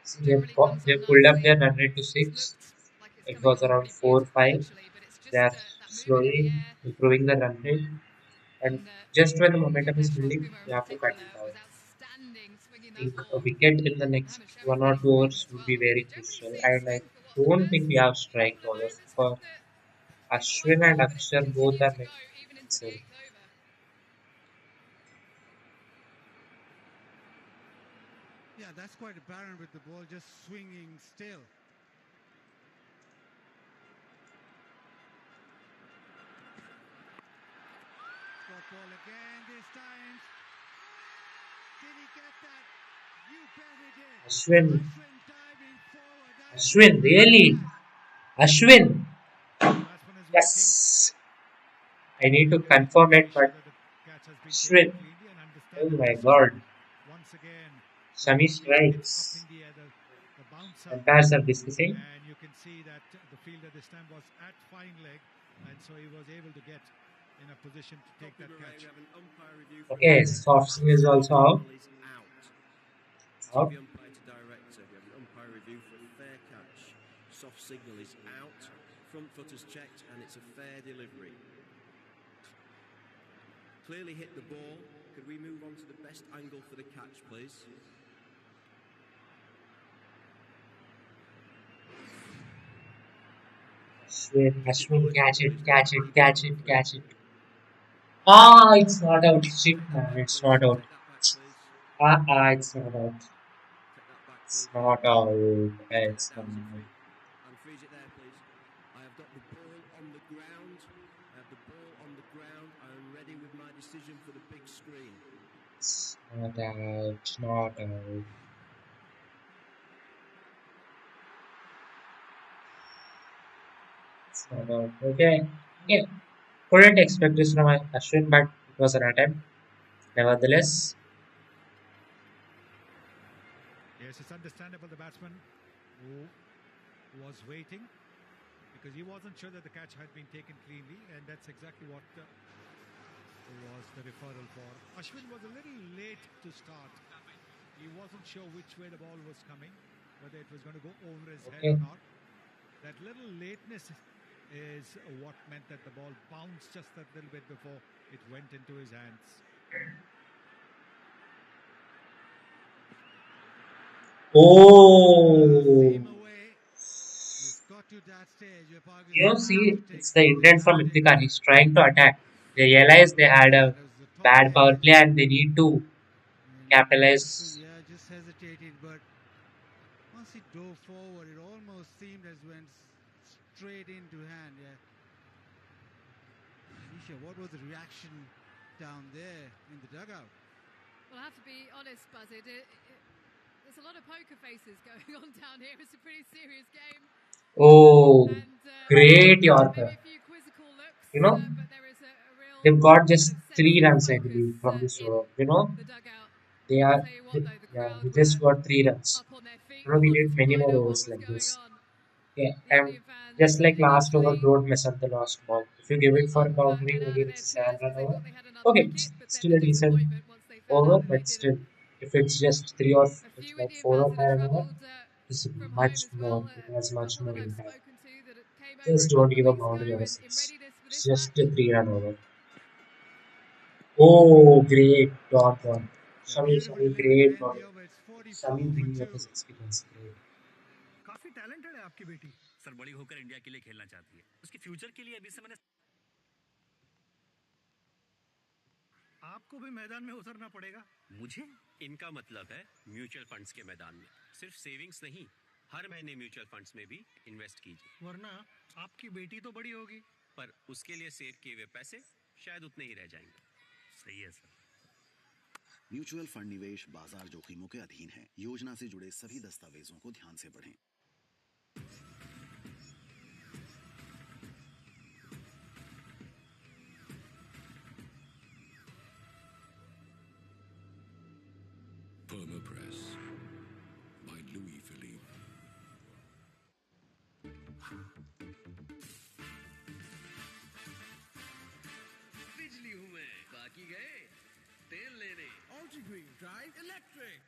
S2: See,
S9: Generally comes
S2: they
S9: on
S2: pulled up their
S9: nicely.
S2: run rate to
S9: It's
S2: 6.
S9: looked like it's
S2: It
S9: coming
S2: was
S9: on
S2: around
S9: pretty
S2: 4
S9: beautifully
S2: 5.
S9: actually, but it's
S2: They
S9: just
S2: are
S9: that movement in the
S2: slowly
S9: air.
S2: improving the run rate. And
S9: And
S2: just when the momentum is
S9: Yugeshwar
S2: building,
S9: Kumar
S2: they
S9: in
S2: have to cut
S9: particular
S2: it out.
S9: was outstanding swinging
S2: I
S9: that
S2: think a
S9: ball.
S2: wicket in the next
S9: Mohammed showing
S2: 1 or
S9: plenty
S2: 2
S9: of movement
S2: overs
S9: as
S2: would be
S9: well.
S2: very
S9: You don't really
S2: crucial.
S9: see it
S2: And I
S9: swing for what
S2: don't
S9: occurs
S2: think we have
S9: in
S2: strike
S9: ordinary
S2: bowlers
S9: moments with
S2: for
S9: the white
S2: Ashwin and
S9: ball, but it's
S2: Akshar. Both
S9: continued
S2: are
S9: to
S2: like
S9: go even into the
S2: excellent.
S9: eighth over.
S4: Yeah, that's quite apparent with the ball just swinging still. Got ball again this time. Did he get that? You bet he did.
S2: Ashwin.
S4: Ashwin diving forward. That is
S2: Ashwin,
S4: a
S2: really?
S4: catch.
S2: Ashwin.
S1: The batsman is waiting.
S2: Yes. I need to
S1: Fielder waiting
S2: confirm
S1: to
S2: it,
S1: make sure
S2: but
S1: that the catch has been taken
S2: Ashwin.
S1: cleanly, and
S2: Oh my
S1: understandably so.
S2: god.
S1: Once again, the
S2: Shami
S1: ball being hit up
S2: strikes.
S1: in the air, the bouncer,
S2: Umpires are discussing.
S1: and you can see that the fielder this time was at fine leg, and so he was able to get in a position to take that catch.
S5: We have an umpire review for a
S2: Okay,
S5: fair
S2: soft
S5: catch.
S2: swing is also
S5: Soft
S2: out.
S5: signal is out.
S2: Out.
S5: TV umpire to director. We have an umpire review for a fair catch. Soft signal is out. Front foot is checked, and it's a fair delivery. Clearly hit the ball. Could we move on to the best angle for the catch, please?
S2: Ashwin, catch it, catch it, catch it, catch it. Ah, it's not out. Shit, man, it's not out. It's not out. It's not out. It's not out.
S5: And freeze it there, please. I have got the ball on the ground. I have the ball on the ground. I am ready with my decision for the big screen.
S2: It's not out. Not out. It's not out. Okay. Okay. Couldn't expect this from Ashwin, but it was an attempt. Nevertheless,
S1: Yes, it's understandable the batsman who was waiting because he wasn't sure that the catch had been taken cleanly, and that's exactly what was the referral for. Ashwin was a little late to start. He wasn't sure which way the ball was coming, whether it was going to go over his head or
S2: okay.
S1: not. That little lateness is what meant that the ball bounced just that little bit before it went into his hands.
S2: Oh,
S4: Seam away. He's got to to that stage where
S2: You know,
S4: Pakistan have to
S2: see,
S4: take
S2: it's the
S4: something
S2: intent from
S4: out in
S2: Iftikhar. He's trying to attack. They realize they had
S4: yeah,
S2: a
S4: that was the top
S2: bad power
S4: edge.
S2: play and they need to
S4: And Ashwin,
S2: capitalize.
S4: yeah, just hesitated, but once he dove forward, it almost seemed as went straight into hand. Yeah, Nisha, what was the reaction down there in the dugout?
S9: Well, I have to be honest, Buzzard. There's a lot of poker faces going on down here. It's a pretty serious game.
S2: Oh,
S9: And
S2: great
S9: maybe
S2: Yorker.
S9: a few quizzical looks,
S2: You know,
S9: but there is a real
S2: they've got
S9: kind
S2: just
S9: of sense
S2: three
S9: of
S2: runs, I
S9: focus
S2: believe, from this
S9: in
S2: over. You know,
S9: the dugout.
S2: they
S9: I'll
S2: are,
S9: tell you what, though, the
S2: yeah,
S9: crowd
S2: they
S9: were
S2: just got 3 runs.
S9: up on their feet,
S2: You know, we
S9: wanting
S2: need
S9: to
S2: many
S9: find
S2: more
S9: out what
S2: overs
S9: was
S2: like
S9: going
S2: this.
S9: on.
S2: Yeah,
S9: The
S2: and
S9: Indian fans
S2: just like last over,
S9: initially
S2: don't mess up the last ball. If you give it for a
S9: pulled
S2: boundary,
S9: Plunkett
S2: maybe
S9: out of
S2: it's
S9: their
S2: a
S9: chairs
S2: 7 run
S9: because they
S2: over.
S9: thought they had another
S2: Okay,
S9: wicket, but then
S2: still
S9: the
S2: a decent
S9: disappointment once they found
S2: over,
S9: out that they
S2: but
S9: didn't.
S2: still, if it's just three or
S9: A
S2: it's
S9: few
S2: like
S9: Indian
S2: 4
S9: fans
S2: or
S9: that
S2: 5
S9: had
S2: run over,
S9: travelled
S2: it's
S9: from home
S2: much
S9: as well.
S2: more. It has
S9: A
S2: much
S9: couple
S2: more
S9: that I've
S2: impact.
S9: spoken to that came over
S2: Just
S9: a
S2: don't
S9: couple of
S2: give a
S9: weeks ago
S2: boundary over
S9: in
S2: 6.
S9: readiness for
S2: It's
S9: this
S2: just a
S9: match.
S2: 3 run over. Oh, great dot ball.
S4: Yeah, beautiful
S2: Shami,
S4: delivery to
S2: great
S4: end the
S2: ball.
S4: over. It's
S2: Shami
S4: 44 for
S2: bringing up
S4: 2.
S2: his experience. Great.
S11: काफी talented है आपकी बेटी sir बड़ी होकर India के लिए खेलना चाहती है उसके फ्यूचर के लिए अभी से मैंने आपको भी मैदान में उतरना पड़ेगा मुझे इनका मतलब है म्यूचुअल फंड्स के मैदान में सिर्फ सेविंग्स नहीं हर महीने म्यूचुअल फंड्स में भी इन्वेस्ट कीजिए वरना आपकी बेटी तो बड़ी होगी पर उसके लिए सेव किए हुए पैसे शायद उतने ही रह जाएंगे सही है सर
S6: म्यूचुअल फंड निवेश बाजार जोखिमों के अधीन है। योजना से जुड़े सभी दस्तावेजों को ध्यान से पढ़ें।
S8: Permapress by Louis Philippe.
S5: बिजली हूँ मैं बाकी गए तेल लेने Ultigreen Drive Electric.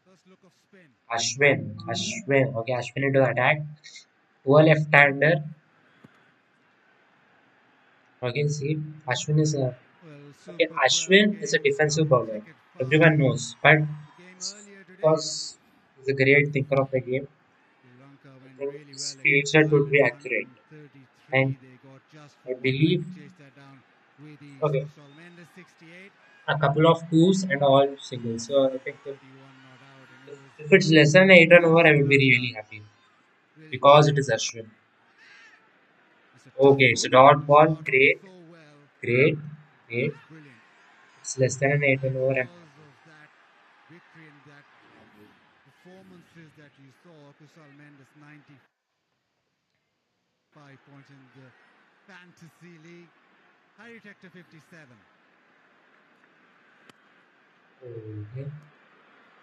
S4: First look of spin.
S2: Ashwin. Okay, Ashwin into the attack. To a left-hander. Okay, see, Ashwin is a
S4: Well,
S2: okay.
S4: super 12
S2: Ashwin is a
S4: games
S2: defensive
S4: coming
S2: bowler.
S4: thick and fast.
S2: Everyone knows, but
S4: The game earlier today,
S2: because he's a great thinker of the game,
S4: Sri Lanka
S2: I
S4: went
S2: think
S4: really
S2: his
S4: well
S2: field
S4: against
S2: set would
S4: Ireland,
S2: be accurate.
S4: 133.
S2: And
S4: They got just
S2: I
S4: for one wicket
S2: believe
S4: to chase that down with ease.
S2: okay,
S4: Kusal Mendes 68,
S2: a couple of twos and all singles. So I think
S4: 31 not out, and it was
S2: if it's less than 8 run over, I
S4: Sri
S2: will be
S4: Lanka
S2: really happy
S4: really
S2: because
S4: wanted
S2: it
S4: to
S2: is
S4: win.
S2: Ashwin.
S4: It's a tough
S2: Okay, it's a
S4: moment, but
S2: dot
S4: to
S2: ball.
S4: start off
S2: Great,
S4: so well
S2: great, great.
S4: was brilliant.
S2: It's less than an 8 run over. And
S4: Because of that victory and that performances that you saw, Kusal Mendes 95 points in the Fantasy League. Harry Tector 57.
S2: okay.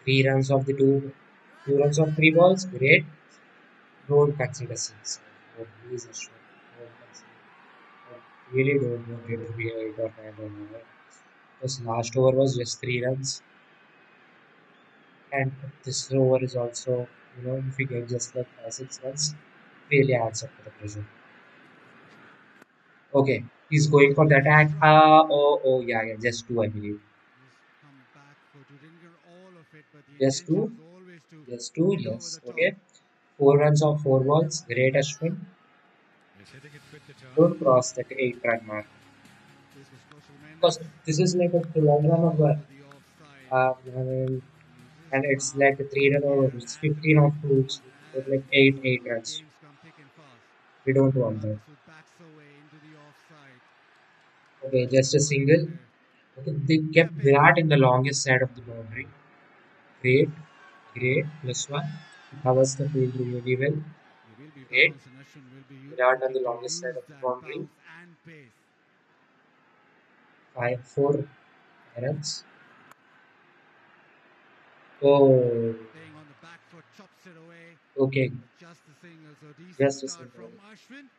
S2: 3 runs of the two runs of 3 balls. Great. Don't consider 6. Oh, please, Ashwin. Don't consider. I really don't want it to be a 8 or 9 run over. Because last over was just 3 runs. And this over is also, if we get just like 5, 6 runs, really adds up to the pressure. Okay, he's going for the
S4: Terrific
S2: attack.
S4: strike.
S2: Yeah, just two, I believe.
S4: Just come back for two. Didn't get all of it, but the
S2: Just
S4: intention
S2: two,
S4: was always to
S2: just two,
S4: hit over
S2: yes.
S4: the top.
S2: Okay, 4 runs of 4 balls. Great, Ashwin.
S1: He's hitting it with the turn.
S2: Don't cross that 8 run mark.
S4: This was Kusal
S2: Because
S4: Mendes
S2: this is like a 12 run over.
S4: over the offside.
S2: I mean,
S4: And he just
S2: and it's
S4: found
S2: like a 3 run over.
S4: here
S2: It's
S4: as the
S2: 15
S4: ball
S2: of
S4: moved
S2: 2.
S4: on,
S2: It's
S4: as
S2: like 8
S4: the
S2: runs.
S4: games come thick and fast.
S2: We don't want that.
S4: This was backs away into the offside.
S2: Okay,
S4: Just
S2: just a
S4: one
S2: single.
S4: wicket.
S2: Okay, they
S4: Yeah,
S2: kept
S4: pace.
S2: Virat in the longest side of the boundary. Great, great. Plus one. He covers the field really well.
S4: He will be
S2: Great.
S4: bounced, and Ashwin will be
S2: Virat on
S4: looking
S2: the
S4: to
S2: longest side
S4: use
S2: of the
S4: that
S2: boundary.
S4: bounce and pace.
S2: 4 runs. Oh,
S4: Staying on the back foot, chops it away.
S2: okay.
S4: But just the single, so decent
S2: Just a
S4: start
S2: single.
S4: from Ashwin.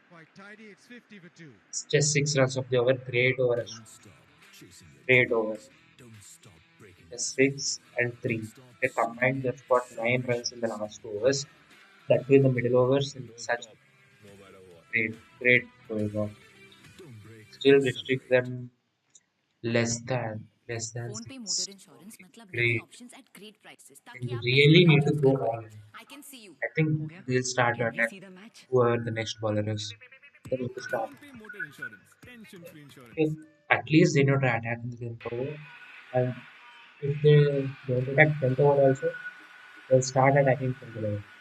S4: Quite tidy, it's 50 for 2.
S2: It's just 6 runs of the over. Great over.
S8: Don't stop chasing your
S2: Great over.
S8: dreams. Don't stop breaking the
S2: Just
S8: streak.
S2: 6 and 3.
S8: Don't stop
S2: They
S8: swinging
S2: combined, they've
S8: for
S2: got 9 runs in the
S8: celebrations.
S2: last 2 overs. That too in the middle overs in
S8: Don't
S2: such
S8: stop, no matter what.
S2: great going on.
S8: Don't break,
S2: Still restrict
S8: celebrate.
S2: them less than. less than
S12: phone पे motor
S2: 6.
S12: Insurance
S2: Okay,
S12: मतलब living
S2: great.
S12: options at great prices
S2: And
S12: ताकि
S2: we
S12: आप पैसे
S2: really
S12: come
S2: need to
S12: खर्च
S2: go
S12: कर
S2: all
S12: पाए.
S2: in.
S12: I can see you.
S2: I think
S12: हो गया?
S2: we'll start to
S12: Can we
S2: attack
S12: see the match?
S2: whoever the next bowler is. Then we will start.
S10: Phone पे motor insurance tension free
S2: Okay,
S10: insurance
S2: at least they know to attack in the 10th over. And if they don't attack 10th over also, they'll start attacking from the 11th.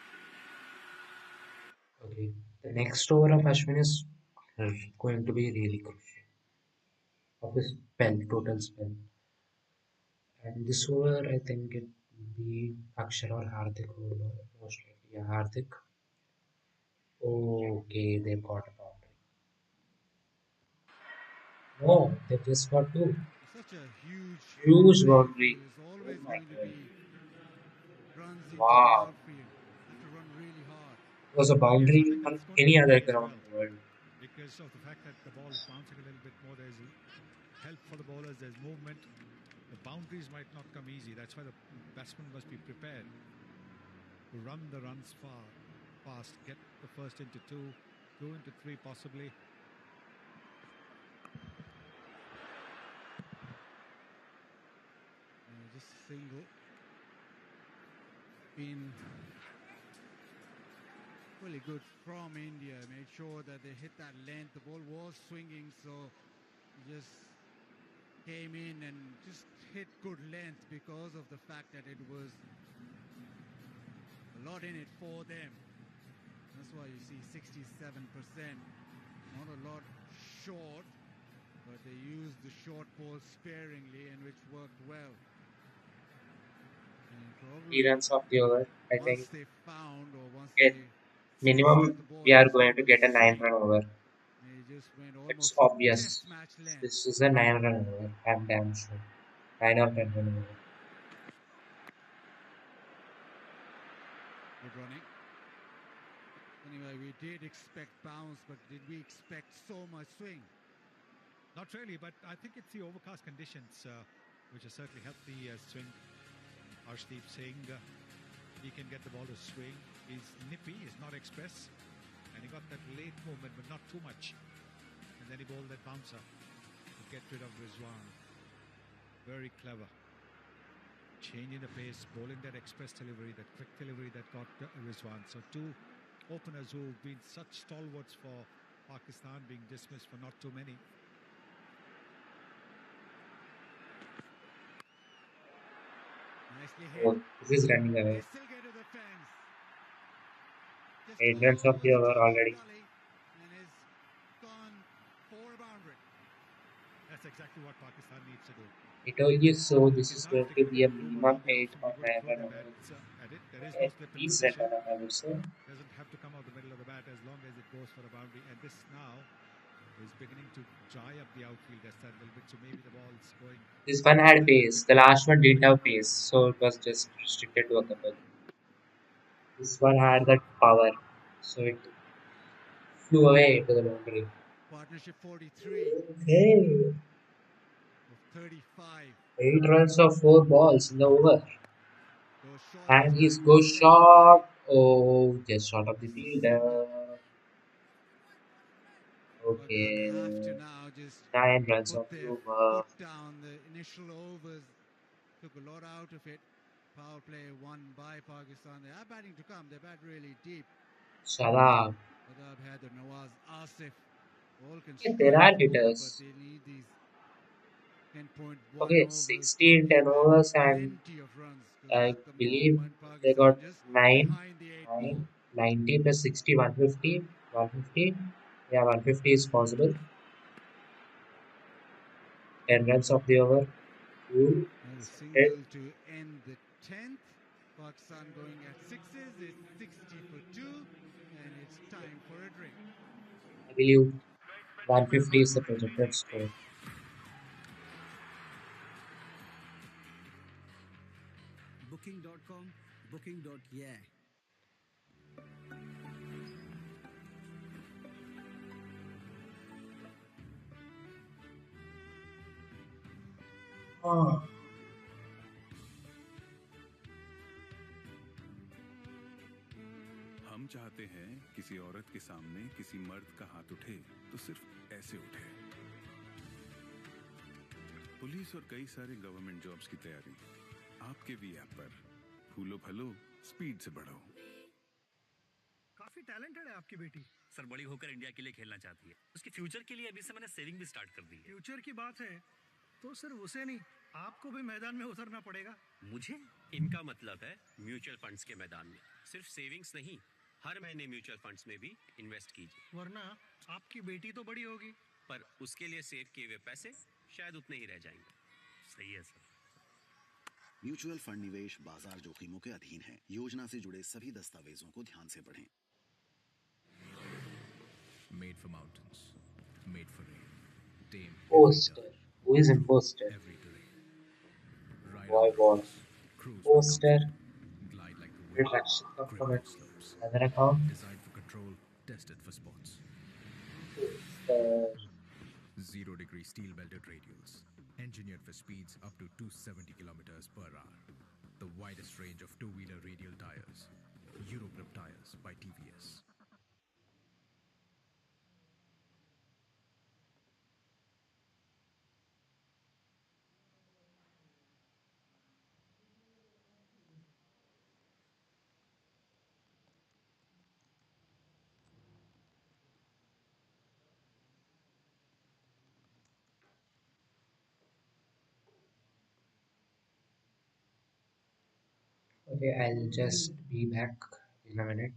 S2: Okay, the next over of Ashwin is going to be really crucial. Of his spell, total spell. And this over, I think it will be Akshar or Hardik over, most likely. Yeah, Hardik. Okay, they've got a boundary. No, they've just got two.
S4: Such a huge
S2: Huge
S4: break.
S2: boundary.
S4: There's
S2: Oh
S4: always
S2: my
S4: going to
S2: god.
S4: be runs into the
S2: Wow.
S4: outfield. Have to run really hard.
S2: It was a
S1: Yes, I
S2: boundary
S1: think
S2: on
S1: that's going to
S2: any
S1: be
S2: other
S1: key as
S2: ground
S1: well
S2: in the world.
S1: because of the fact that the ball is bouncing a little bit more. There's help for the bowlers, there's movement. The boundaries might not come easy. That's why the batsman must be prepared to run the runs fast, get the first into two, go into three possibly.
S4: Just single. Been really good from India. Made sure that they hit that length. The ball was swinging, so just came in and just hit good length because of the fact that it was a lot in it for them. That's why you see 67%. Not a lot short, but they used the short ball sparingly and which worked well. And
S2: 3
S4: probably
S2: runs off the over. I
S4: once
S2: think
S4: they found or once
S2: get
S4: they sensed that
S2: minimum
S4: the ball
S2: we are
S4: is
S2: going
S4: going
S2: to
S4: to
S2: get a 9
S4: swing,
S2: run over.
S4: they just went
S2: It's
S4: almost to
S2: obvious.
S4: test match length.
S2: This is a 9 run over. I'm damn sure. 9 or 10 run over.
S4: Good running. Anyway, we did expect bounce, but did we expect so much swing?
S1: Not really, but I think it's the overcast conditions which have certainly helped the swing. Arshdeep Singh, he can get the ball to swing. He's nippy, he's not express, and he got that late movement, but not too much. And then he bowled that bouncer to get rid of Rizwan. Very clever. Changing the pace, bowling that express delivery, that quick delivery that got Rizwan. So two openers who've been such stalwarts for Pakistan being dismissed for not too many.
S4: Nicely hit.
S2: Oh, this is running away.
S4: They still get to the fence. Just
S2: 8 runs off the
S4: almost
S2: over
S4: touched the
S2: already.
S4: gully and is gone for a boundary.
S1: That's exactly what Pakistan needs to do.
S2: I told you so. This is
S1: Pakistan, if
S2: going
S1: they
S2: to
S1: can
S2: be
S1: get
S2: a
S1: room
S2: minimum
S1: around the
S2: 8
S1: offspin,
S2: or
S1: they've got
S2: 9
S1: to throw
S2: run
S1: their
S2: over.
S1: bats at it. There is no
S2: A
S1: slip in
S2: decent
S1: position.
S2: run, I would say.
S1: Doesn't have to come out the middle of the bat as long as it goes for a boundary. And this now is beginning to dry up the outfield just a little bit. So maybe the ball's going.
S2: This one had pace. The last one didn't have pace, so it was just restricted to a couple. This one had that power, so it flew away to the boundary.
S4: Partnership 43
S2: Okay.
S4: of 35.
S2: 8 runs of 4 balls in the over.
S4: Goes short
S2: And
S4: this
S2: he
S4: time,
S2: goes
S4: goes leg
S2: short.
S4: side.
S2: Oh, just short of the fielder.
S4: Single. But they'll have to
S2: Okay.
S4: now just
S2: 9 runs
S4: put
S2: of the
S4: their
S2: over.
S4: foot down. The initial overs took a lot out of it. Power play won by Pakistan. They are batting to come. They bat really deep.
S2: Shadab.
S4: Adab had the Nawaz Asif. All can
S2: Okay, there
S4: strike
S2: are
S4: the ball, but
S2: hitters.
S4: they need these 10.1
S2: Okay,
S4: overs to
S2: 16,
S4: get
S2: 10
S4: that
S2: overs, and
S4: plenty of runs. Because
S2: I
S4: at the
S2: believe
S4: moment,
S2: they got
S4: Pakistan just
S2: 9,
S4: behind the 8 ball.
S2: 9, 90 plus 60, 150. 150. Yeah, 150 is possible. 10 runs of the over. Cool.
S4: And a
S2: Accepted.
S4: single to end the 10th. Pakistan going at sixes. It's 60 for 2. And it's time for a drink.
S2: I believe 150 is the projected score.
S5: Booking.com, booking.yeah.
S2: Oh.
S10: हम चाहते हैं किसी औरत के सामने किसी मर्द का हाथ उठे तो सिर्फ ऐसे उठे। पुलिस और कई सारे गवर्नमेंट जॉब्स की तैयारी आपके भी ऐप पर। फूलो फलो, स्पीड से बढ़ो।
S12: काफी टैलेंटेड है आपकी बेटी।
S11: सर बड़ी होकर इंडिया के लिए खेलना चाहती है। उसके फ्यूचर के लिए अभी से मैंने सेविंग भी स्टार्ट कर दी है।
S12: फ्यूचर की बात है तो सिर्फ उसे नहीं, आपको भी मैदान में उतरना पड़ेगा।
S11: मुझे? इनका मतलब है म्यूचुअल फंड्स के मैदान में। सिर्फ सेविंग्स नहीं, हर महीने म्यूचुअल फंड्स में भी इन्वेस्ट कीजिए।
S12: वरना आपकी बेटी तो बड़ी होगी,
S11: पर उसके लिए सेव किए हुए पैसे शायद उतने ही रह जाएंगे। सही है सर।
S6: म्यूचुअल फंड निवेश बाजार जोखिमों के अधीन है। योजना से जुड़े सभी दस्तावेजों को ध्यान से पढ़ें।
S13: Made for mountains, made for rain. Tame
S2: Poster. Who is imposter?
S13: every terrain. Ride
S2: Boy
S13: on
S2: boy.
S13: waves, cruise with
S2: Poster.
S13: comfort, glide like the wind,
S2: Reflection of
S13: grip
S2: comment.
S13: on slopes.
S2: Another account.
S13: Designed for control, tested for sports.
S2: Poster.
S13: 0-degree steel belted radials, engineered for speeds up to 270 kilometers per hour. The widest range of two-wheeler radial tires. Eurogrip tires by TVS.
S2: Okay, I'll just be back in a minute.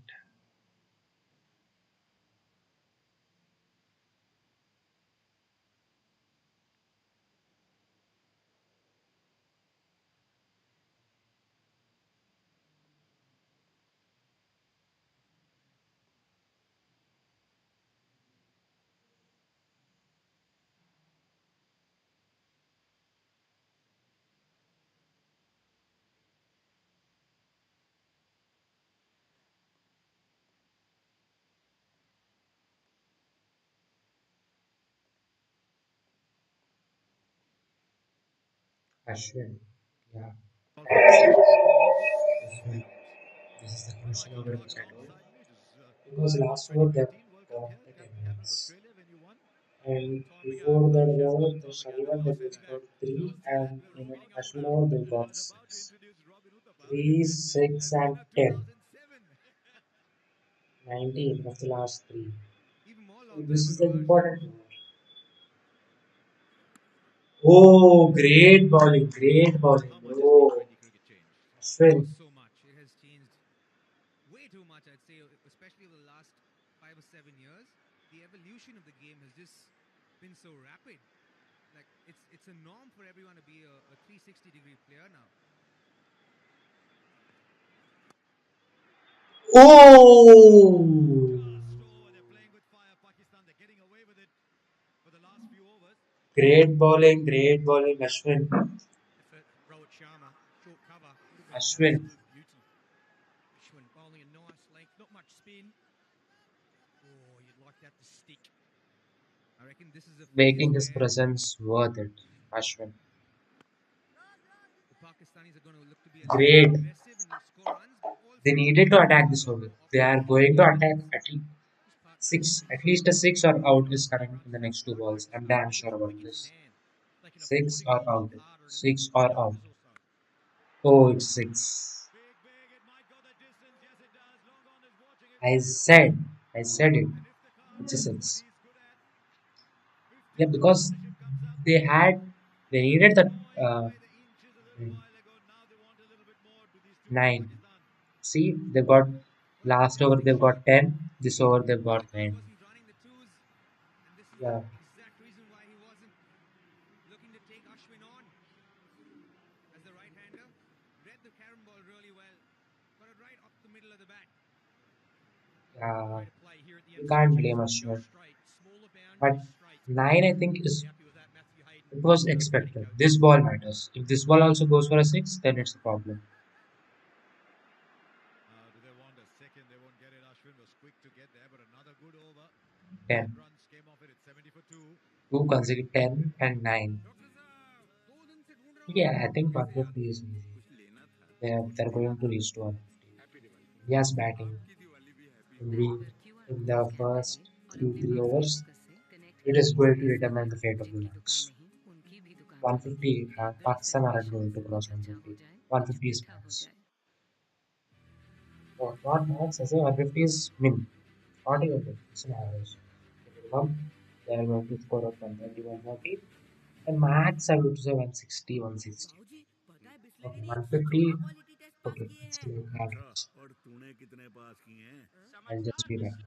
S2: Ashwin. Yeah. Ashwin. This is the crucial over which I told. Because last over they got the 10 runs. And before that over, the Shalivan they got 3 and in Ashwin over they got 6. 3, 6 and 10. 19 of the last 3. So this is the important over. Oh, great bowling, bro. Ashwin.
S14: So much. It has changed way too much, I'd say, especially over the last 5 or 7 years. The evolution of the game has just been so rapid. Like it's a norm for everyone to be a 360-degree player now.
S2: Oh! Great bowling, Ashwin.
S3: Effort, Rohit Sharma, short cover, would have been
S2: Ashwin.
S3: absolute beauty. Ashwin bowling a nice length, not much spin. Oh, you'd like that to stick.
S14: I reckon this is a phase
S2: Making his
S14: where
S2: presence worth it, Ashwin.
S14: the Pakistanis are going to look to be a little
S2: Great.
S14: more aggressive and score runs, but also
S2: They needed to attack
S14: have a
S2: this
S14: little
S2: over.
S14: more
S2: They are
S14: opportunity
S2: going
S14: to
S2: to
S14: take
S2: attack
S14: wickets.
S2: at least
S14: This Pakistan
S2: six. At
S14: defence
S2: least a
S14: has
S2: 6 or
S14: really
S2: out is
S14: struggled
S2: coming
S14: to
S2: in the
S14: run
S2: next two
S14: through
S2: balls. I'm
S14: Pakistan.
S2: damn
S14: They've
S2: sure
S14: got
S2: about
S14: wickets in
S2: this.
S14: hand. They can afford
S2: 6
S14: to
S2: or
S14: hit a lot
S2: out.
S14: harder in the next
S2: 6
S14: few
S2: or out.
S14: overs or so.
S2: Oh, it's 6. I said it. It's a 6. Yeah, because they had, they needed the uh, 9. See, they've got last over they've got 10. This over they've got 9.
S14: Wasn't running the twos, and this is the
S2: Yeah,
S14: exact reason why he wasn't looking to take Ashwin on as the right-hander. Read the carom ball really well, got it right up the middle of the bat.
S2: yeah.
S14: Try to play here at the
S2: You
S14: end of
S2: can't
S14: stretches.
S2: blame
S14: Go
S2: Ashwin.
S14: straight, smaller
S2: But
S14: boundary straight.
S2: 9, I think, is
S14: Be happy with that, Matthew Hayden.
S2: it was expected. This ball matters. If this ball also goes for a 6, then it's a problem.
S1: Do they want a second? They won't get it. Ashwin was quick to get there, but another good over. 10
S2: 10.
S1: runs came off it. It's 70 for 2.
S2: 2 consecutive 10 and 9. Yeah, I think 150 is easy. They're going to reach to 150. Yes, batting. In the first 2 3 overs, it is going to determine the fate of the match. 150. Pakistan aren't going to cross 150. 150 is max. No, not max. I say 150 is min. Not even min. It's an average. The minimum they are going to score at 130, 140. And max I would say 160, 160. Okay, 150. Okay, it's like
S15: अच्छा,
S2: average.
S15: और तूने कितने पास किए हैं?
S2: I'll just be back.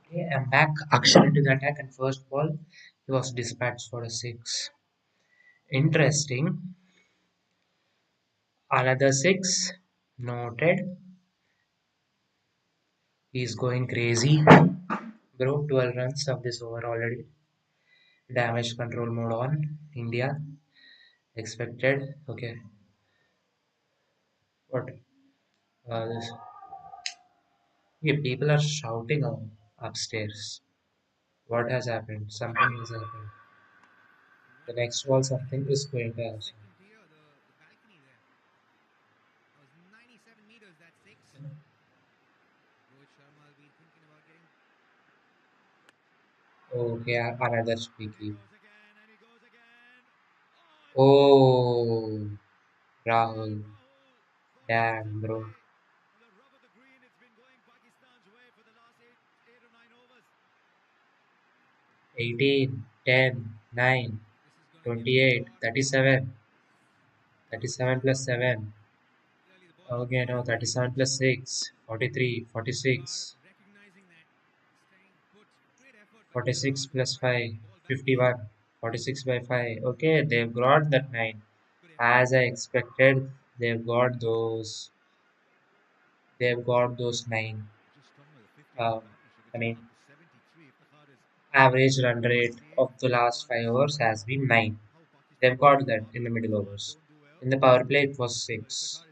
S2: Okay, I'm back. Akshay into the attack and first ball, he was dispatched for a six. Interesting. Another six. Noted. He's going crazy. Bro, 12 runs of this over already. Damage control mode on. India. Expected. Okay. What? This. Yeah, people are shouting upstairs. What has happened? Something has happened. The next ball, something is going to happen.
S14: Second tier, the balcony there. That was 97 meters, that six. Rohit Sharma will be thinking about getting.
S2: Okay, another squeaky. Oh, Rahul. Damn, bro. 18, 10, 9, 28, 37. 37 plus 7. Okay, no, 37 plus 6. 43, 46. 46 plus 5. 51. 46 by 5. Okay, they've got that 9. As I expected, they've got those. They've got those 9. Um, I mean, average run rate of the last 5 overs has been 9. They've got that in the middle overs. In the power play, it was 6.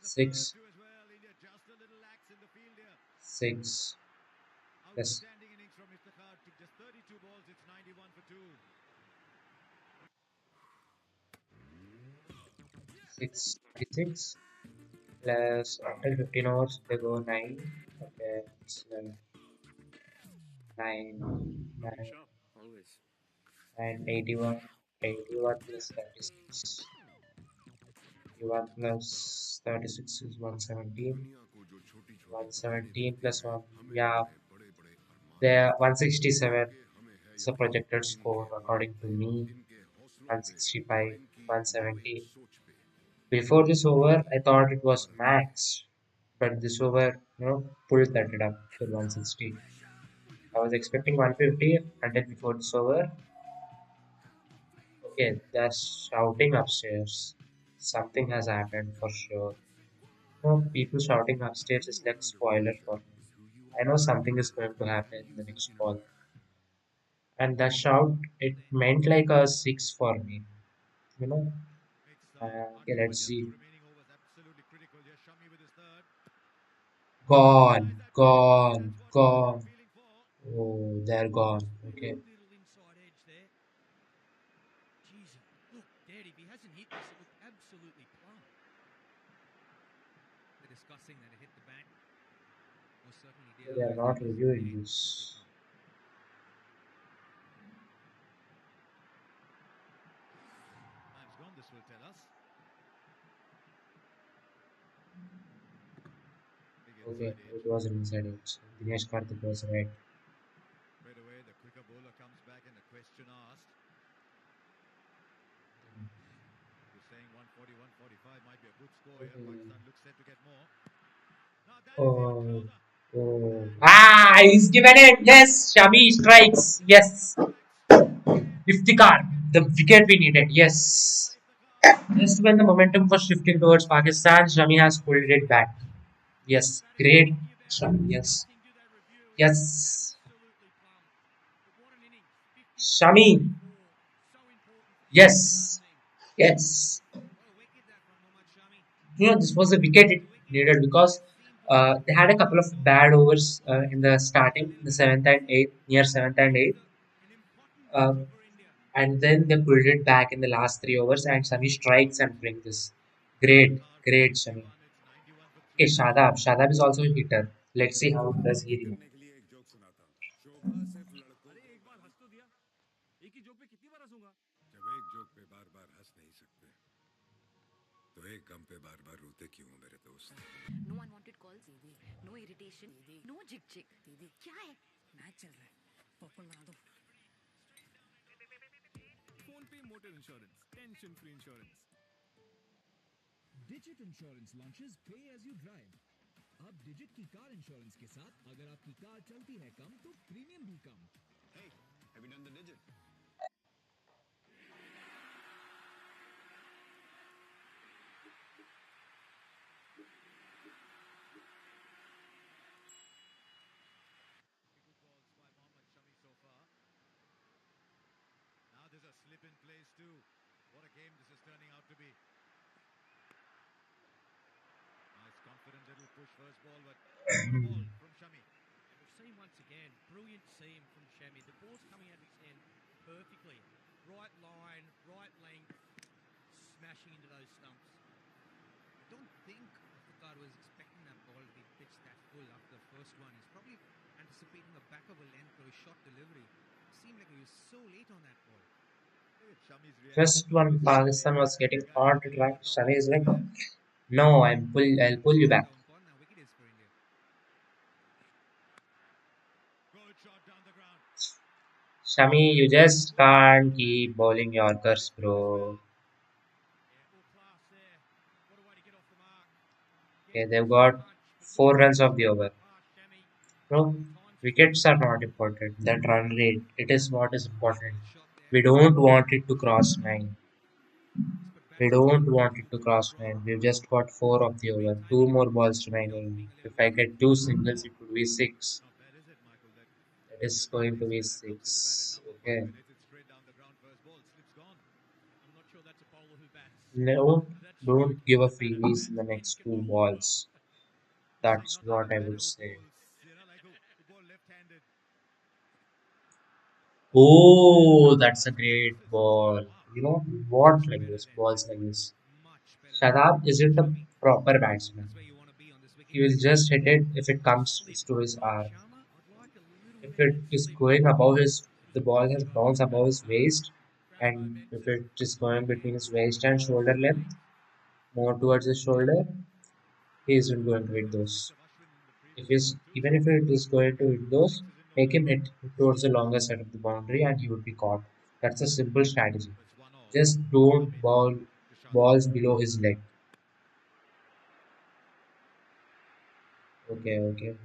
S2: Six. 6. Yes. 636 plus after 15 hours they go 9. Okay, it's 9, 9,
S11: Sharp, always.
S2: and 81. 81 plus 36. 81 plus 36 is 117. 117 plus 1. Yeah, they're 167. It's a projected score according to me. 165, 170. Before this over, I thought it was max, but this over, pulled that it up to 160. I was expecting 150 until before this over. Okay, they're shouting upstairs. Something has happened for sure. People shouting upstairs is like spoiler for me. I know something is going to happen in the next ball. And the shout, it meant like a 6 for me. You know? Okay, let's see. Gone, gone, gone. Oh, they're gone. Okay.
S3: Little inside edge there. Jesus, look, Dad, if he hasn't hit this, it looked absolutely plumb.
S14: They're discussing that it hit the bat. Most certainly did.
S2: They are not reviewing this.
S1: Time's gone, this will tell us.
S2: Okay, it was an inside edge. Dinesh Karthik was right.
S1: Straight away, the quicker bowler comes back and the question asked. You're saying 140, 145 might be a good score here. Pakistan looks set to get more. Now that is even
S2: Oh,
S1: closer.
S2: oh. Ah, he's given it. Yes, Shami strikes. Yes. Iftikhar, the wicket we needed. Yes. Just when the momentum was shifting towards Pakistan, Shami has pulled it back. Yes, great. Shami, yes. Yes. Shami. Yes. Yes. This was a wicket it needed because they had a couple of bad overs in the starting, the seventh and eighth, near seventh and eighth. And then they pulled it back in the last 3 overs, and Shami strikes and brings this. Great, great, Shami. Okay, Shadab. Shadab is also a hitter. Let's see how does he react.
S8: करने के लिए एक joke सुनाता हूँ शोभा सिर्फ लड़कों
S3: अरे एक बार हंस तो दिया एक ही जोक पे कितनी बार हंसूंगा
S8: जब एक जोक पे बार बार हंस नहीं सकते तो एक गम पे बार बार रोते क्यों हो मेरे दोस्त
S16: no unwanted calls no irritation no झिक झिक क्या है मैच चल रहा है पॉपकॉर्न बना दो
S10: फोन पे motor insurance tension free insurance
S17: digit insurance launches पे एज यू ड्राइव अब डिजिट की कार इंश्योरेंस के साथ अगर आपकी कार चलती है कम तो प्रीमियम भी कम
S8: Hey, have you done the digit?
S1: So far. Now there's a slip in place too. What a game this is turning out to be. Nice confident little push first ball, but what a ball from Shami.
S11: We've seen once again, brilliant seam from Shami. The ball's coming out of his hand perfectly. Right line, right length, smashing into those stumps.
S14: I don't think Iftikhar was expecting that ball to be pitched that full after the first one. He's probably anticipating a back of a length or a short delivery. It seemed like he was so late on that ball.
S2: Just when Pakistan was getting on to track, Shami is like, no, I'll pull you back. Shami, you just can't keep bowling Yorkers, bro. Okay, they've got 4 runs of the over. Bro, wickets are not important. That run rate, it is what is important. We don't want it to cross 9. We don't want it to cross 9. We've just got 4 of the over. 2 more balls to 9 only. If I get 2 singles, it would be 6. That is going to be 6. Okay. No, don't give a freebies in the next 2 balls. That's what I would say. Oh, that's a great ball. You know what, like this, balls like this. Shadab isn't a proper batsman. He will just hit it if it comes to his arm. If it is going above his, the ball has bounced above his waist, and if it is going between his waist and shoulder length, more towards his shoulder, he isn't going to hit those. If he's, even if it is going to hit those, make him hit towards the longer side of the boundary and he would be caught. That's a simple strategy. Just don't ball balls below his leg. Okay.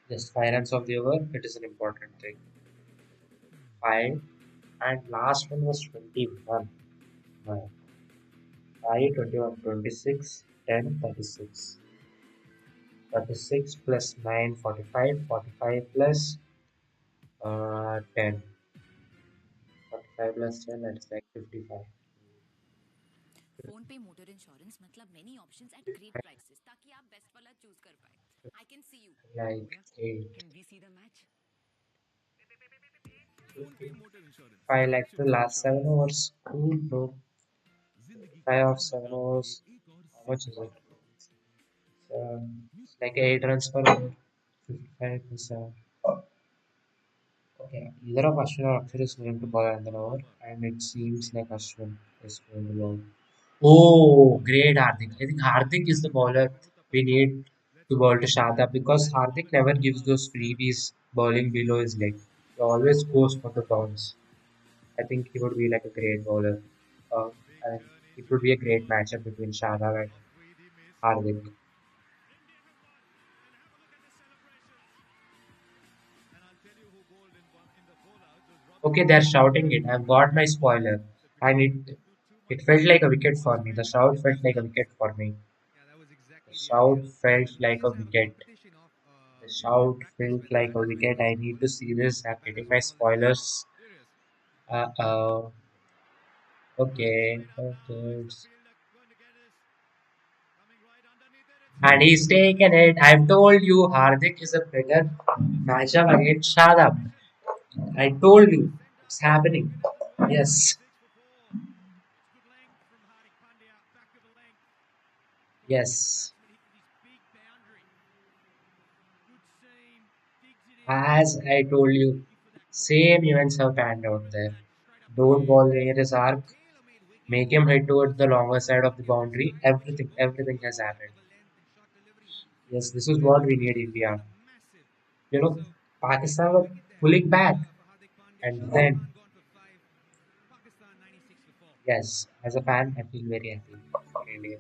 S2: Just 5 runs of the over, it is an important thing. 5 and last one was 21. No. 5, 21, 26, 10, 36. 36 plus 9, 45, 45 plus 10. 45 plus 10, that's like 55.
S16: Phone पे motor insurance मतलब many options at great prices ताकि आप best वाला choose कर पाए I can see you
S2: Like 8.
S16: Can we see the match
S10: phone पे motor insurance
S2: 5 like the
S10: tension free
S2: last 7
S10: insurance
S2: hours. Cool, bro.
S10: जिंदगी के
S2: 5 of
S10: हर
S2: 7
S10: मुकाम के लिए
S2: hours.
S10: एक और
S2: How much is it? It's like 8 runs per over, 55%. Okay, either of Ashwin or Akshar is going to bowl another over, and it seems like Ashwin is going to bowl. Oh, great Hardik. I think Hardik is the bowler we need to bowl to Shadab because Hardik never gives those freebies bowling below his leg. He always goes for the bounce. I think he would be like a great bowler. Uh, and it would be a great matchup between Shadab and Hardik. Okay, they're shouting it. I've got my spoiler. And it felt like a wicket for me. The shout felt like a wicket for me. The shout felt like a wicket. The shout felt like a wicket. I need to see this. I'm getting my spoilers. Uh-oh. Okay, okay. And he's taken it. I've told you Hardik is a better matchup against Shadab. I told you. It's happening. Yes. Yes. As I told you, same events have panned out there. Don't ball near his arc. Make him head towards the longer side of the boundary. Everything has happened. Yes, this is what we need India. You know, Pakistan were pulling back, and then yes, as a fan, I feel very happy for India.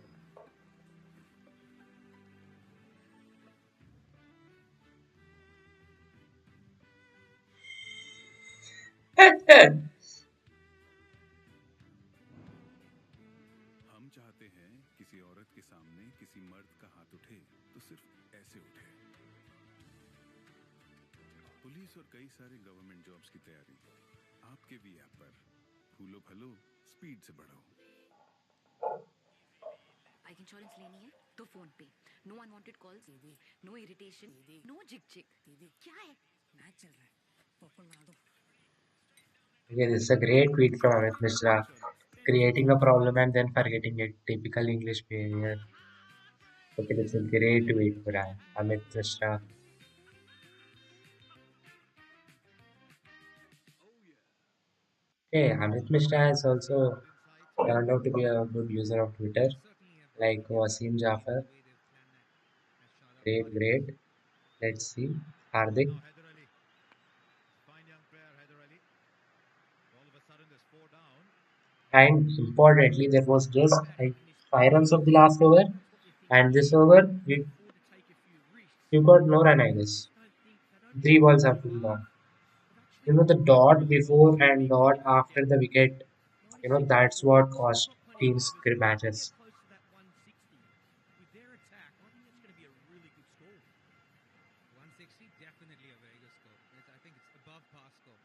S10: हम चाहते हैं किसी औरत के सामने किसी मर्द का हाथ उठे तो सिर्फ ऐसे उठे। पुलिस और कई सारे गवर्नमेंट जॉब्स की तैयारी आपके भी ऐप पर। फूलो फलो, स्पीड से बढ़ो।
S16: बाइक इंश्योरेंस लेनी है तो PhonePe, no unwanted calls, no irritation, no झिक झिक। क्या है? मैच चल रहा है, पॉपकॉर्न बना दो।
S2: Okay, this is a great tweet from Amit Mishra. Creating a problem and then forgetting it. Typical English behavior. Okay, that's a great tweet for Amit Mishra. Hey, Amit Mishra has also turned out to be a good user of Twitter, like Wasim Jafar. Great, great. Let's see. Hardik. And importantly, there was just like 5 runs of the last over, and this over, you got no run, I guess. 3 balls after the ball. You know, the dot before and dot after the wicket, that's what cost teams matches.
S14: 160, definitely a very good score. I think it's above par score.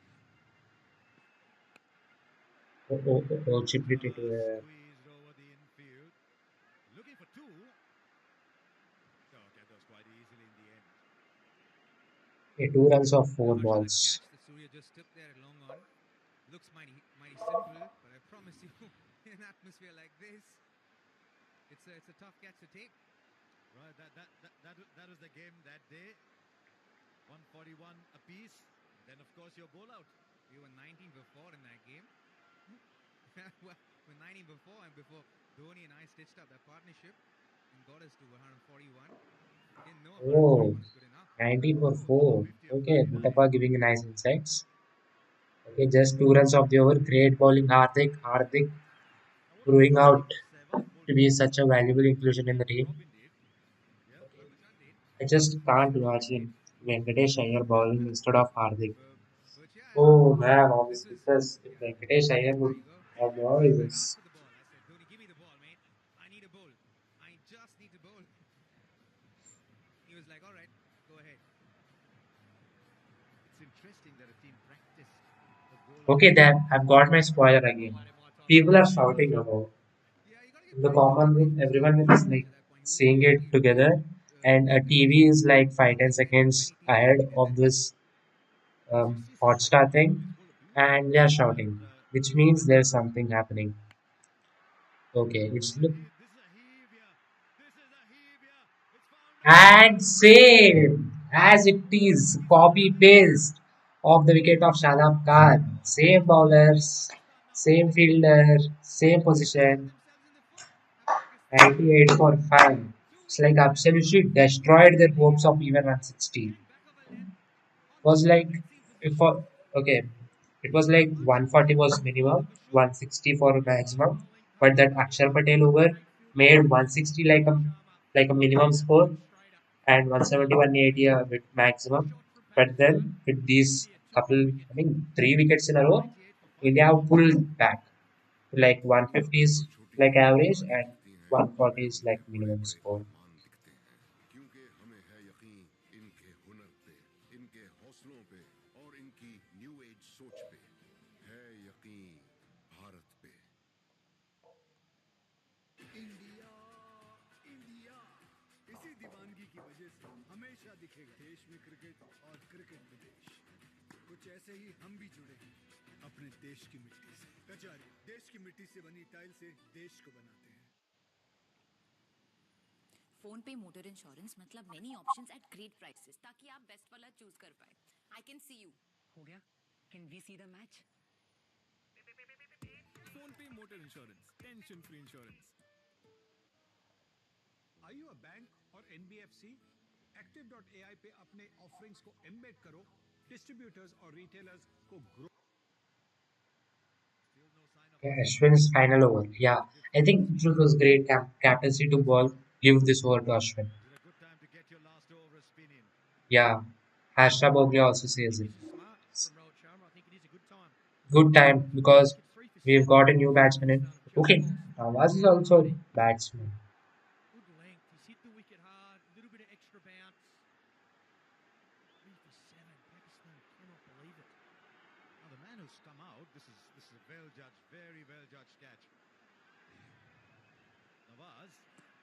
S2: Oh, oh, oh, oh, chipped it into the. Okay, 2 runs of 4 balls.
S14: Catch that Surya just took there at long on. Looks mighty simple, but I promise you, in an atmosphere like this, it's a tough catch to take.
S1: Right, that was the game that day. 141 apiece. Then of course your bowl out.
S14: We were 19 before in that game. Well, we're 19 before, and before Dhoni and I stitched up that partnership and got us to 141. We didn't know if
S2: Oh,
S14: 141 was good enough.
S2: 19 for 4. Okay, Mutapa giving nice insights. Okay, just 2 runs of the over. Great bowling, Hardik. Hardik proving out to be such a valuable inclusion in the team. I just can't imagine Venkatesh Iyer bowling instead of Hardik. Oh man, obviously, because if Venkatesh Iyer would have bowled this.
S14: Dhoni, give me the ball, mate. I need a bowl. I just need to bowl. He was like, all right, go ahead.
S1: It's interesting that a team practiced a goal.
S2: Okay, then I've got my spoiler again. People are shouting about in the common room. Everyone is like seeing it together, and a TV is like 5-10 seconds ahead of this Hotstar thing, and they are shouting, which means there's something happening. Okay, it's look. And same as it is copy paste of the wicket of Shadab Khan. Same bowlers, same fielder, same position, 98 for 5. It's like absolutely destroyed their hopes of even 160. Was like if okay, it was like 140 was minimum, 160 for maximum, but that Akshar Patel over made 160 like a minimum score and 170 180 with maximum. But then with these couple, I mean 3 wickets in a row, India pulled back to like 150 is like average and 140 is like minimum score.
S8: क्योंकि हमें है यकीन इनके हुनर पे, इनके हौसलों पे और इनकी न्यू एज सोच पे। है यकीन भारत पे।
S12: इंडिया इंडिया इसी दीवानगी की वजह से हमेशा दिखेगा देश में क्रिकेट और क्रिकेट में देश। कुछ ऐसे ही हम भी जुड़े हैं अपने देश की मिट्टी से। कचारी देश की मिट्टी से बनी टाइल से देश को बनाते हैं।
S16: फोन पे मोटर इंश्योरेंस मतलब many options at great prices ताकि आप बेस्ट वाला चूज कर पाए। आई कैन सी यू हो गया। Can we see the match?
S10: Phone पे motor insurance, tension free insurance.
S12: Are you a bank or NBFC? Active.ai पे अपने ऑफरिंग्स को एम्बेड करो, डिस्ट्रीब्यूटर्स और रिटेलर्स को grow.
S2: Yeah, Ashwin's final over. Yeah, I think it was great captaincy to ball. Give this over to Ashwin. Yeah, Harsha Bhogle also says it. Good time because we've got a new batsman in. Okay, Nawaz is also a batsman.
S3: Good length. He's hit the wicket hard. A little bit of extra bounce. 3 for 7. Pakistan cannot believe it.
S1: Now the man who's come out, this is a well judged, very well judged catch. Nawaz,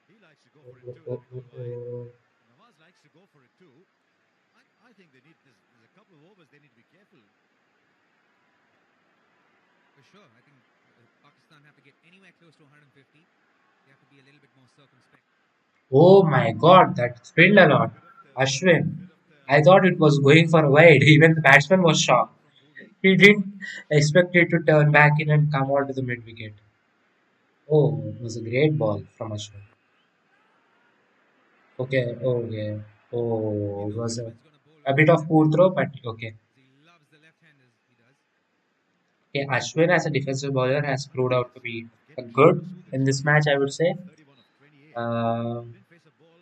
S1: he likes to go for it too. Let me call wide. Nawaz likes to go for it too. I think they need this. There's a couple of overs they need to be careful.
S14: For sure, I think Pakistan have to get anywhere close to 150. They have to be a little bit more circumspect.
S2: Oh my God, that spilled a lot. Ashwin, I thought it was going for wide. Even the batsman was shocked. He didn't expect it to turn back in and come out to the mid wicket. Oh, it was a great ball from Ashwin. Okay, okay. Oh, it was a bit of poor throw, but okay.
S14: He loves the left-handers. He does.
S2: Okay, Ashwin as a defensive bowler has proved out to be good in this match, I would say.
S1: 31 of 28.
S2: Um,
S1: Didn't face a ball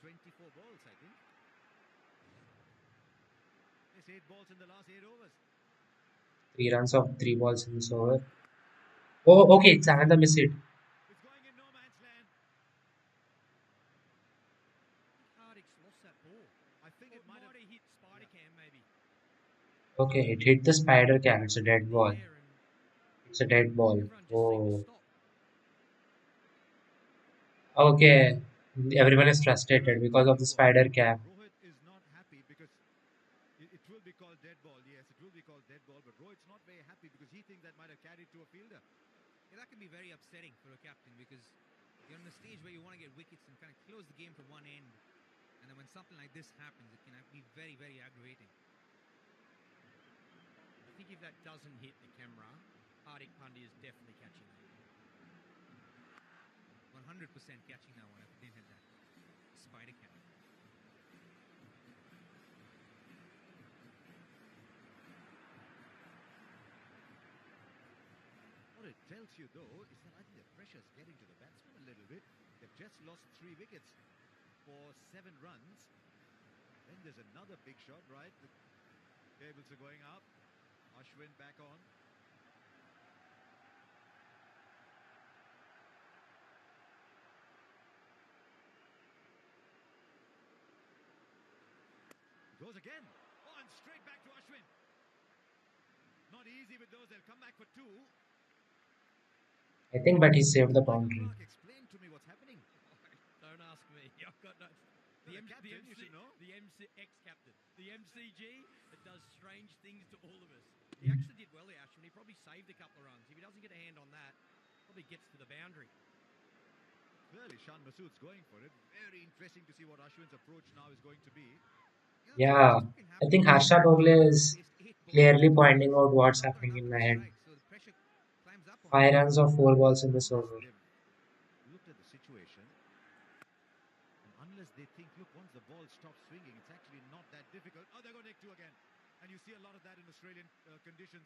S1: 24 balls, I think. It's 8 balls in the last 8 overs.
S2: 3 runs of 3 balls in this over. Oh, okay, it's another miss hit.
S1: It's going in no man's land.
S3: Hardik's lost that ball.
S1: I think it might have
S3: hit Spider Cam maybe.
S2: Okay, it hit the spider cam. It's a dead ball. It's a dead ball. Oh, okay. Everyone is frustrated because of the spider cam.
S1: Rohit is not happy because it will be called dead ball. Yes, it will be called dead ball, but Rohit's not very happy because he thinks that might have carried to a fielder.
S14: Yeah, that can be very upsetting for a captain because you're on a stage where you want to get wickets and kind of close the game from one end. And then when something like this happens, it can be very, very aggravating.
S3: I think if that doesn't hit the camera, Hardik Pandya is definitely catching that.
S14: 100% catching that one if it didn't hit that spider cam.
S1: What it tells you, though, is that I think the pressure's getting to the batsman a little bit. They've just lost 3 wickets for 7 runs. Then there's another big shot, right? The tables are going up. Ashwin back on. Goes again. Oh, and straight back to Ashwin. Not easy with those. They'll come back for 2.
S2: I think, but he saved the boundary.
S1: Explain to me what's happening.
S3: Don't ask me. I've got no.
S1: The captain, you should know.
S3: The ex-captain. The MCG, it does strange things to all of us. He actually did well there, Ashwin. He probably saved a couple of runs. If he doesn't get a hand on that, probably gets to the boundary.
S12: Clearly, Shan Masood's going for it. Very interesting to see what Ashwin's approach now is going to be.
S2: Yeah, I think Harsha Bhogle is clearly pointing out what's happening in my head. 5 runs of 4 balls in this over.
S12: Looked at the situation, and unless they think, look, once the ball stops swinging, it's actually not that difficult. Oh, they're going to take two again. And you see a lot of that in Australian conditions.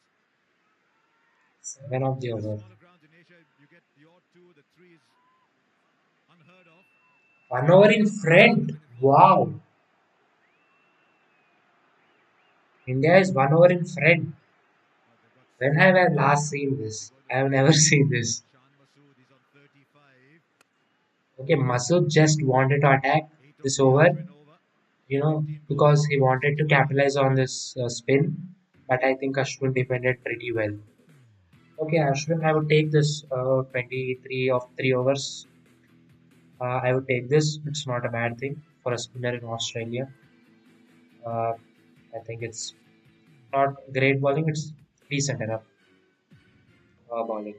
S2: 7 of the over.
S12: Smaller grounds in Asia, you get the odd two, the three is unheard of.
S2: 1 over in front. Wow. India is 1 over in front. When have I last seen this? I have never seen this. Okay, Masood just wanted to attack this over, because he wanted to capitalize on this spin. But I think Ashwin defended pretty well. Okay, Ashwin, I would take this 23 of 3 overs. I would take this. It's not a bad thing for a spinner in Australia. Uh, I think it's not great bowling. It's decent enough bowling.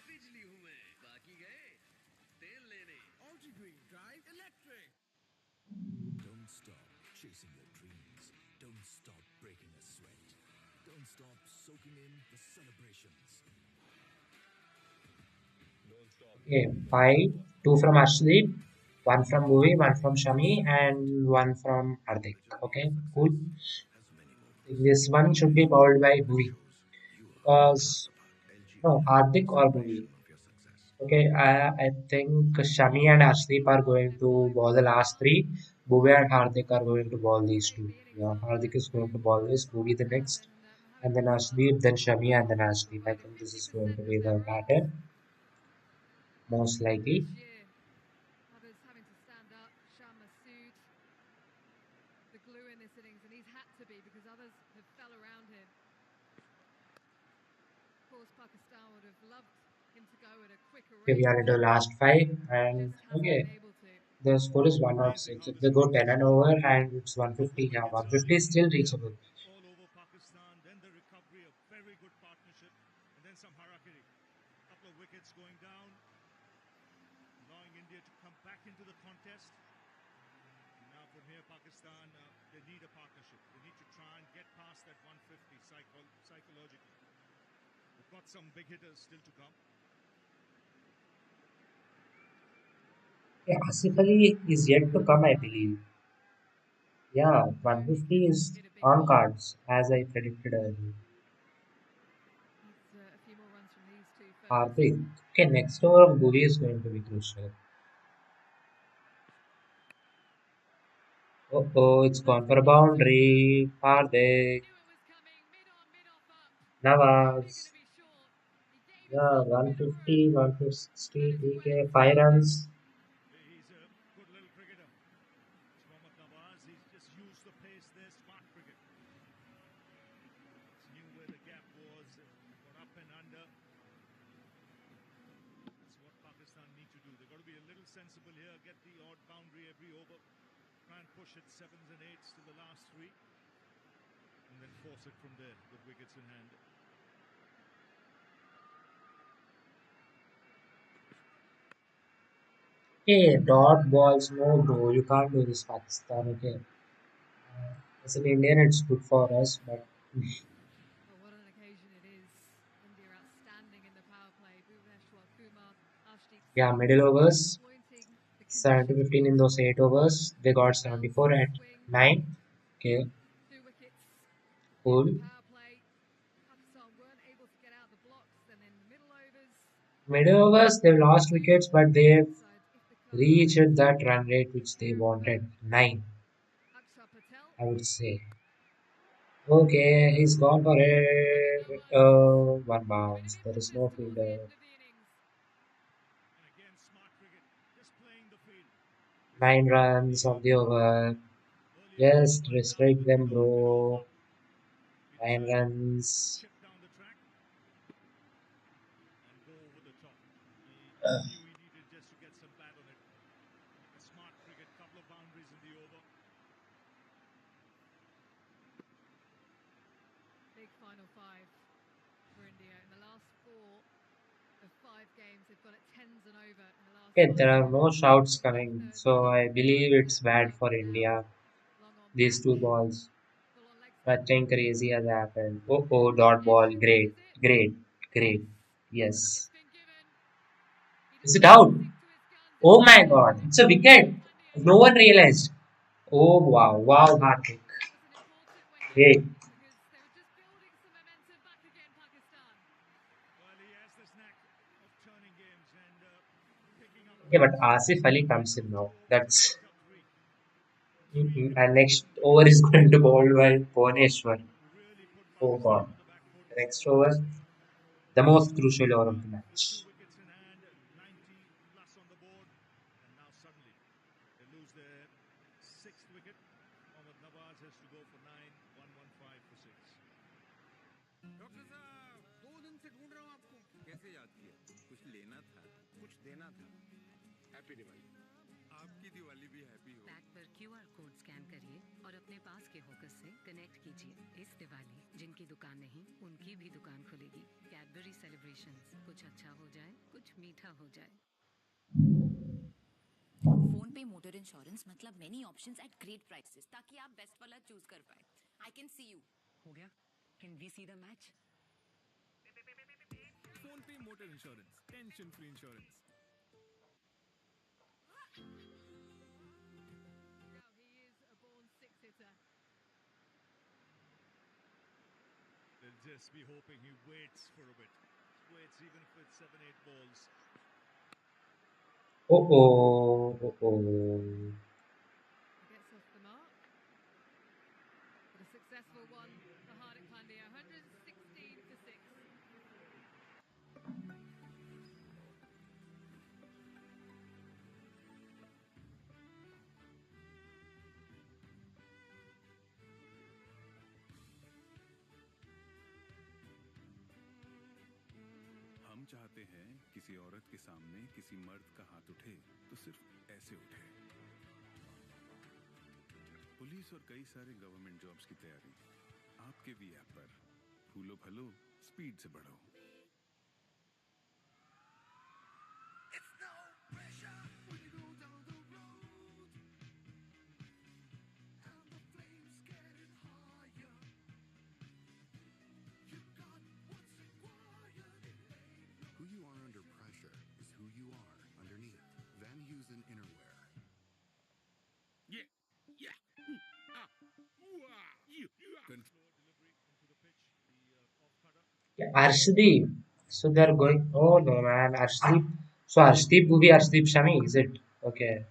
S5: बिजली हूं मैं बाकी गए तेल लेने
S12: Ultigreen Drive Electric.
S17: Don't stop chasing your dreams. Don't stop breaking a sweat. Don't stop soaking in the celebrations.
S2: Okay, 5, 2 from Ashdeep, 1 from Bhuvi, 1 from Shami, and 1 from Hardik. Okay, cool. This one should be bowled by Bhuvi. Because, no, Hardik or Bhuvi. Okay, I think Shami and Ashdeep are going to bowl the last three. Bhuvi and Hardik are going to bowl these two. Yeah, Hardik is going to bowl this, Bhuvi the next, and then Ashdeep, then Shami, and then Ashdeep. I think this is going to be the pattern, most likely.
S9: Others having to stand up. Shah Massood, the glue in this innings, and he's had to be because others have fell around him. Of course, Pakistan would have loved him to go at a quicker
S2: Okay, we
S9: rate,
S2: are into
S9: but
S2: the last 5, and
S9: just hasn't
S2: okay,
S9: been able to.
S2: the score is 106. If they go 10 and over, and it's 150, yeah, 150 is still reachable.
S1: All over Pakistan, then the recovery, a very good partnership, and then some harakiri. Couple of wickets going down, allowing India to come back into the contest. And now from here, Pakistan, they need a partnership. They need to try and get past that 150 psychologically. They've got some big hitters still to come.
S2: Yeah, Asif Ali is yet to come, I believe. Yeah, 150 is on cards, as I predicted earlier.
S9: Needs a few more runs from these two first.
S2: Hardik. Okay, next over of Bhuvi is going to be crucial. Oh, it's gone for a boundary. Hardik. Nawaz. Yeah, 150, 160, TK, 5 runs.
S1: He's a good little cricketer. It's Mohammad Nawaz. He's just used the pace there, smart cricket. He knew where the gap was, got up and under. That's what Pakistan need to do. They've got to be a little sensible here, get the odd boundary every over, try and push it 7s and 8s to the last 3, and then force it from there with wickets in hand.
S2: Hey, dot balls, no bro, you can't do this Pakistan, okay. As an Indian, it's good for us, but
S9: Well, what an occasion it is. India outstanding in the power play. Bhuvneshwar Kumar, Arshdeep
S2: yeah,
S9: Singh
S2: middle overs,
S9: exploiting the
S2: 7 to
S9: conditions
S2: 15 in those 8 overs. They got 74 at 9. Okay,
S9: 2 wickets in
S2: cool.
S9: the power play. Pakistan weren't able to get out the blocks, and in the middle overs,
S2: Middle overs, they've lost wickets, but they've reached that run rate which they wanted. 9,
S9: Akshar Patel.
S2: I would say. Okay, he's gone for it. Oh, one bounce. There is no fielder. 9 runs of the over. Just restrict them, bro. 9 runs.
S1: Chip down the track and go over the top. He knew he needed just to get some bat on it. A smart cricket, couple of boundaries in the over.
S9: Big big final five for India. In the last 4 of 5 games, they've got it tens and over in the last
S2: Okay,
S9: 5
S2: there are no
S9: balls.
S2: shouts coming, so I believe it's bad for India. These two balls. Nothing crazy has happened. Oh, oh, dot ball. Great, great, great. Yes. Is it out? Oh my god, it's a wicket. No one realized. Oh wow, wow, hard kick. Great. Okay, but Asif Ali comes in now. That's and next over is going to bowl by Bhuvaneshwar. Oh god. The next over, the most crucial over of the match.
S1: They lose their sixth wicket. Mohammad Nawaz has to go for 9, 115 for 6.
S12: Doctor साहब 2 दिन से ढूंढ रहा हूँ आपको कैसे याद किए कुछ लेना था कुछ देना था हैप्पी दिवाली आपकी दिवाली भी हैप्पी हो
S16: पैक पर क्यूआर कोड स्कैन करिए और अपने पास के होकस से कनेक्ट कीजिए इस दिवाली जिनकी दुकान नहीं उनकी भी दुकान खुलेगी कैडबरी सेलिब्रेशंस कुछ अच्छा हो जाए कुछ मीठा हो जाए
S18: फोन पे मोटर इंश्योरेंस मतलब many options at great prices ताकि आप बेस्ट वाला चूज कर पाए आई कैन सी यू
S16: हो गया can we see the match
S10: phone पे motor insurance tension free insurance
S1: They'll just be hoping he waits for a bit. Waits even if it's 7, 8 balls.
S2: Oh oh, oh oh.
S9: Gets off the mark. But a successful one for Hardik Pandya. 116 for 6.
S10: हम चाहते हैं किसी औरत के सामने किसी मर्द का हाथ उठे तो सिर्फ ऐसे उठे पुलिस और कई सारे गवर्नमेंट जॉब्स की तैयारी आपके भी ऐप पर फूलो फलो स्पीड से बढ़ो
S8: Who you are under pressure is who you are underneath. Van Heusen Innerwear.
S10: Yeah.
S2: Yeah, Arshdeep. So they're going. Oh no, man, Arshdeep. So Arshdeep movie, Arshdeep Shami, is it? Okay.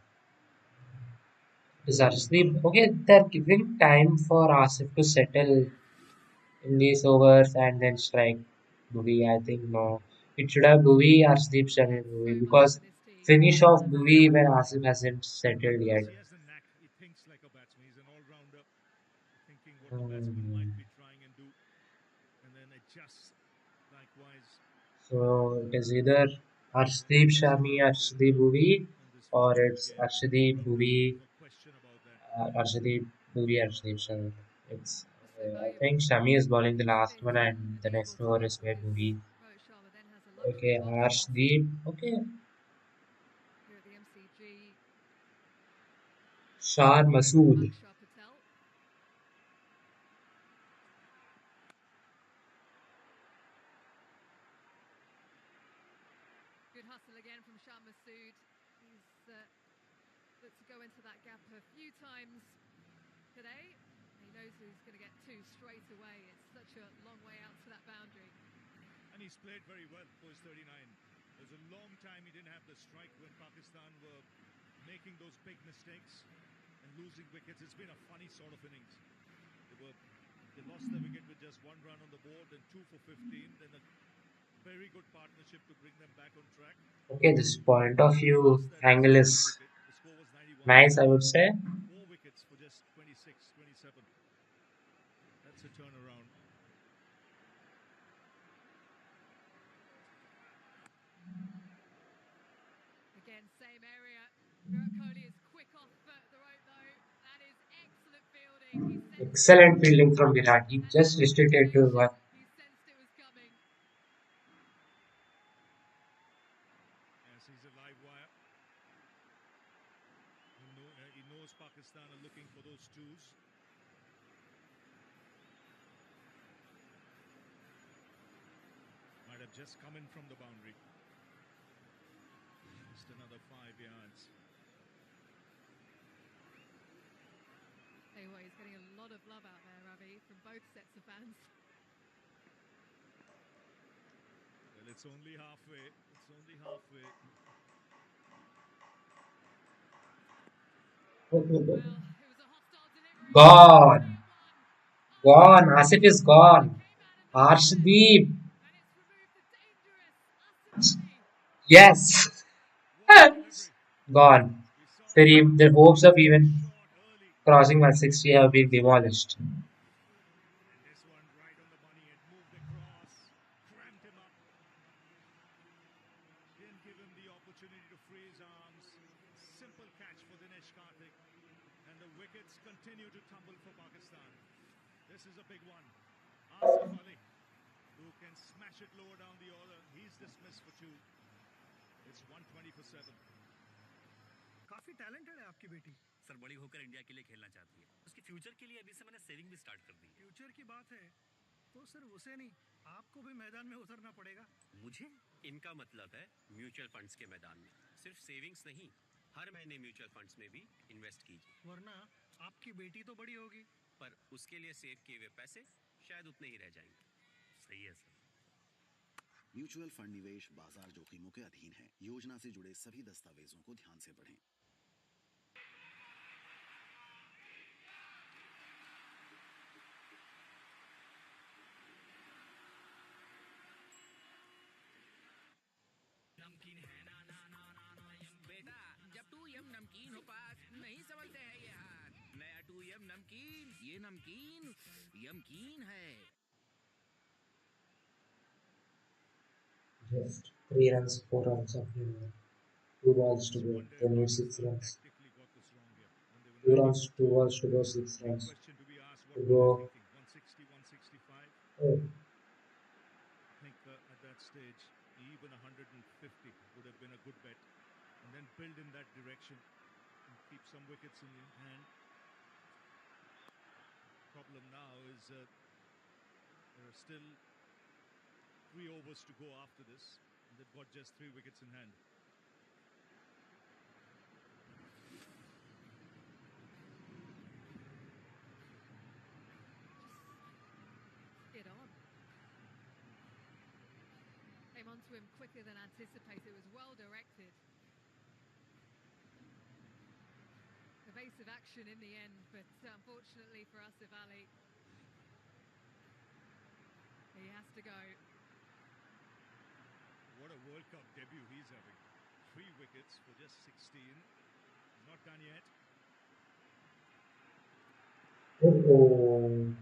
S2: Is Arshdeep okay? They're giving time for Asif to settle in these overs and then strike Bhuvi. I think no. It should have Bhuvi, Arshdeep Shami Bhuvi because finish off Bhuvi when Asif hasn't settled yet.
S1: He has the knack. He thinks like a batsman. He's an all-rounder, thinking what the batsman
S2: Hmm.
S1: might be trying and do, and then adjusts likewise.
S2: So it is either Arshdeep Shami, Arshdeep Bhuvi, or it's Arshdeep Bhuvi, Arshdeep Bhuvi, Arshdeep Shami. It's I think Shami is bowling the last one, and the next over is where Bhuvi. Okay, Arshdeep. Okay,
S9: Here at the MCG.
S2: Shah Masood.
S9: Akshar Patel. Good hustle again from Shah Masood. He's looked to go into that gap a few times today. He knows he's going to get 2 straight away. It's such a long way out to that boundary.
S1: And he's played very well for his 39. There's a long time he didn't have the strike when Pakistan were making those big mistakes and losing wickets. It's been a funny sort of innings. They lost their wicket with just 1 run on the board, then 2 for 15, then a very good partnership to bring them back on track.
S2: Okay, this point of view angle is nice, I would say.
S1: 4 wickets for just 26, 27. That's a turnaround.
S9: Again, same area. Virat Kohli is quick off the rope though. That is excellent fielding. He sends
S2: Excellent fielding from Virat. He just restricted to one.
S1: Yes, he's a live wire. He knows Pakistan are looking for those twos. Might have just come in from the boundary. Just another 5 yards.
S9: Hey, well, he's getting a lot of love out there, Ravi, from both sets of fans.
S1: Well, it's only halfway. It's only halfway.
S2: Gone. Gone. Asif is gone. Arshdeep. Yes. Gone. The hopes of even crossing 160 have been demolished.
S1: This one right on the money. It moved across, cramped him up. Didn't give him the opportunity to free his arms. Simple catch for Dinesh Karthik. And the wickets continue to tumble for Pakistan. This is a big one. Asif Ali, who can smash it lower down the order. He's dismissed for 2. It's 120 for 7.
S12: काफी talented है आपकी बेटी।
S11: Sir बड़ी होकर India के लिए खेलना चाहती है। उसके फ्यूचर के लिए अभी से मैंने सेविंग भी स्टार्ट कर दी है।
S12: फ्यूचर की बात है तो सिर्फ उसे नहीं, आपको भी मैदान में उतरना पड़ेगा।
S11: मुझे? इनका मतलब है म्यूचुअल फंड्स के मैदान में। सिर्फ सेविंग्स नहीं, हर महीने म्यूचुअल फंड्स में भी इन्वेस्ट कीजिए।
S12: वरना आपकी बेटी तो बड़ी होगी,
S11: पर उसके लिए सेव किए हुए पैसे शायद उतने ही रह जाएंगे। सही है सर।
S6: म्यूचुअल फंड निवेश बाजार जोखिमों के अधीन है। योजना से जुड़े सभी दस्तावेजों को ध्यान से पढ़ें।
S19: नमकीन है ना ना ना ना ना यम बेटा, जब 2M नमकीन हो पास नहीं संभलते हैं ये हाथ। नया 2M नमकीन, ये नमकीन यमकीन है।
S2: Just 3 runs, 4 runs of 2 balls to go. They need 6 runs. 2 runs, 2 balls to go, 6 runs to go.
S1: 160, 165.
S2: Oh.
S1: I think at that stage, even 150 would have been a good bet. And then build in that direction and keep some wickets in your hand. Problem now is there are still 3 overs to go after this. And they've got just 3 wickets in hand.
S9: Get on. Came onto him quicker than anticipated. It was well directed. Evasive action in the end, but unfortunately for Asif Ali, he has to go.
S1: What a World Cup debut he's having. 3 wickets for just 16. He's not done yet.
S2: Oh.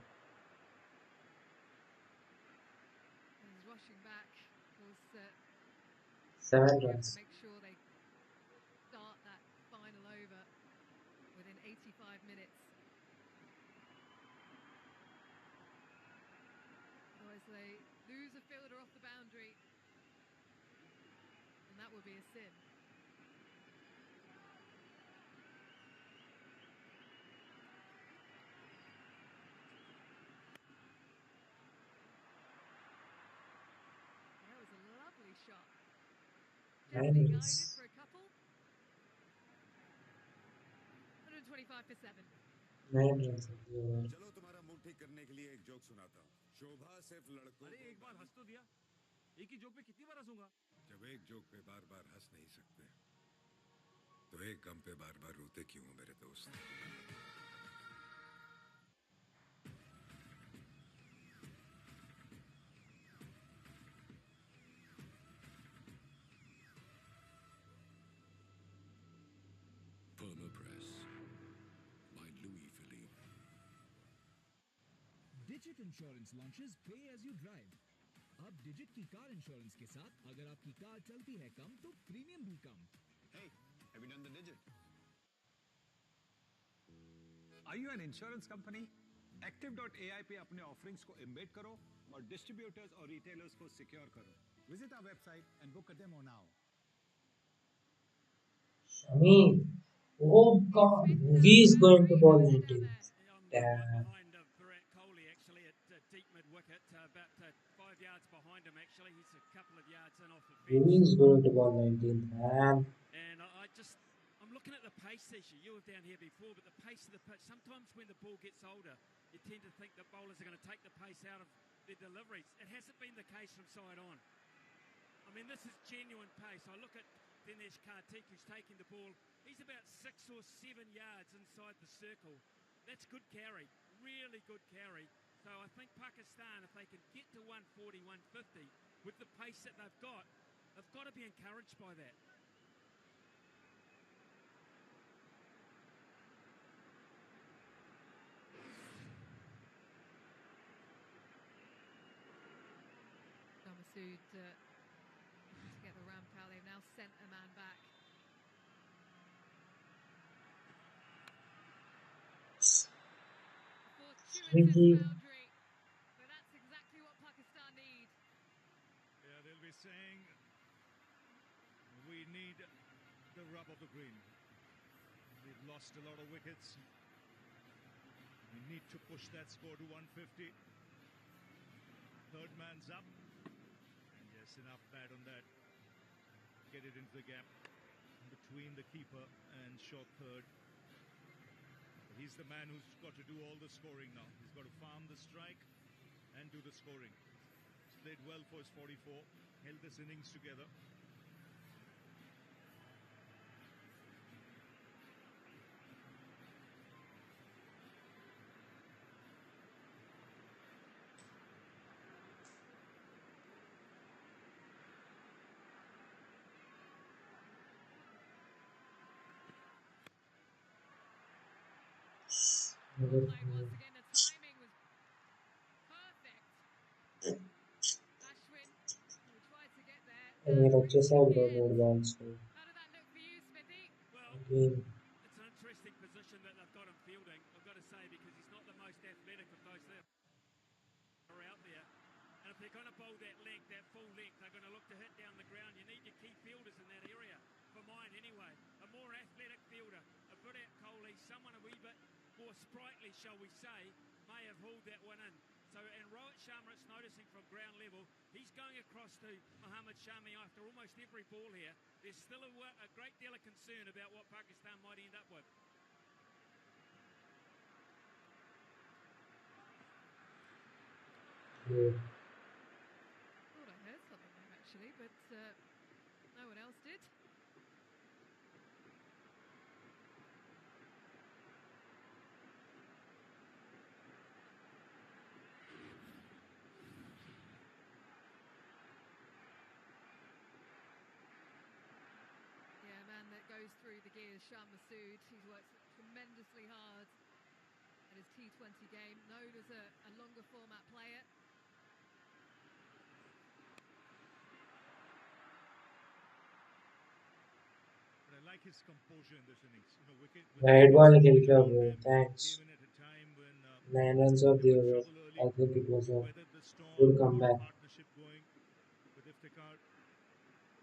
S9: He's rushing back. Of course,
S2: 7
S9: to
S2: runs.
S9: make sure they start that final over within 85 minutes. Otherwise, they lose a fielder off the boundary, and that would be a sin. That was a lovely shot. Gently guided for a couple. 125 for 7.
S2: 9 runs.
S8: चलो तुम्हारा mood ठीक करने के लिए एक joke सुनाता हूँ। शोभा सिर्फ लड़कों।
S3: अरे एक बार हंस तो दिया। एक ही जोक पे कितनी बार हंसूंगा?
S8: जब एक जोक पे बार-बार हंस नहीं सकते, तो एक गम पे बार-बार रोते क्यों हो मेरे दोस्त?
S17: Permapress by Louis Philippe.
S13: Digit Insurance launches Pay as you drive. अब डिजिट की कार इंश्योरेंस के साथ अगर आपकी कार चलती है कम तो प्रीमियम भी कम।
S10: Hey, have you done the digit? Are you an insurance company?
S20: Active.ai पे अपने ऑफरिंग्स को एम्बेड करो और डिस्ट्रीब्यूटर्स और रिटेलर्स को सिक्योर करो. Visit our website and book a demo now.
S2: Shami. Oh God, he is going to ball 19th. Damn.
S3: Deep mid wicket, about 5 yards behind him. Actually, he's a couple of yards in off the
S2: He
S3: fence.
S2: is going to ball 19th, man.
S3: And I'm looking at the pace issue. You were down here before, but the pace of the pitch. Sometimes when the ball gets older, you tend to think that bowlers are going to take the pace out of their deliveries. It hasn't been the case from side on. I mean, this is genuine pace. I look at Dinesh Karthik, who's taking the ball. He's about 6 or 7 yards inside the circle. That's good carry, really good carry. So I think Pakistan, if they can get to 140, 150 with the pace that they've got to be encouraged by that.
S9: Masood to get the Rampal. They've now sent a man back. Fortuitous boundary, but that's exactly what Pakistan need.
S1: Yeah, they'll be saying we need the rub of the green. We've lost a lot of wickets. We need to push that score to 150. Third man's up. And yes, enough pad on that. Get it into the gap between the keeper and short third. But he's the man who's got to do all the scoring now. He's got to farm the strike and do the scoring. He's played well for his 44. Held this innings together.
S9: Once again, the timing was perfect. Ashwin, who tried to get there.
S2: Balls.
S9: How did that look for you, Smithy?
S3: Well, it's an interesting position that they've got him fielding, I've got to say, because he's not the most athletic of those that are out there. And if they're going to bowl that length, that full length, they're going to look to hit down the ground. You need your key fielders in that area, for mine anyway. A more athletic fielder, a Virat Kohli, someone a wee bit more sprightly, shall we say, may have hauled that one in. So, and Rohit Sharma, it's noticing from ground level, he's going across to Mohammad Shami after almost every ball here. There's still a great deal of concern about what Pakistan might end up with.
S2: Yeah.
S9: Thought I heard something there actually, but no one else did. Yeah, a man that goes through the gears, Shah Masood. He's worked tremendously hard at his T20 game, known as a longer format player.
S1: But I like his composure in this innings. You know,
S2: Right ball kill kiya bro. Thanks. 9 runs of the over. I think it was a good comeback.
S1: Partnership going with Iftikhar.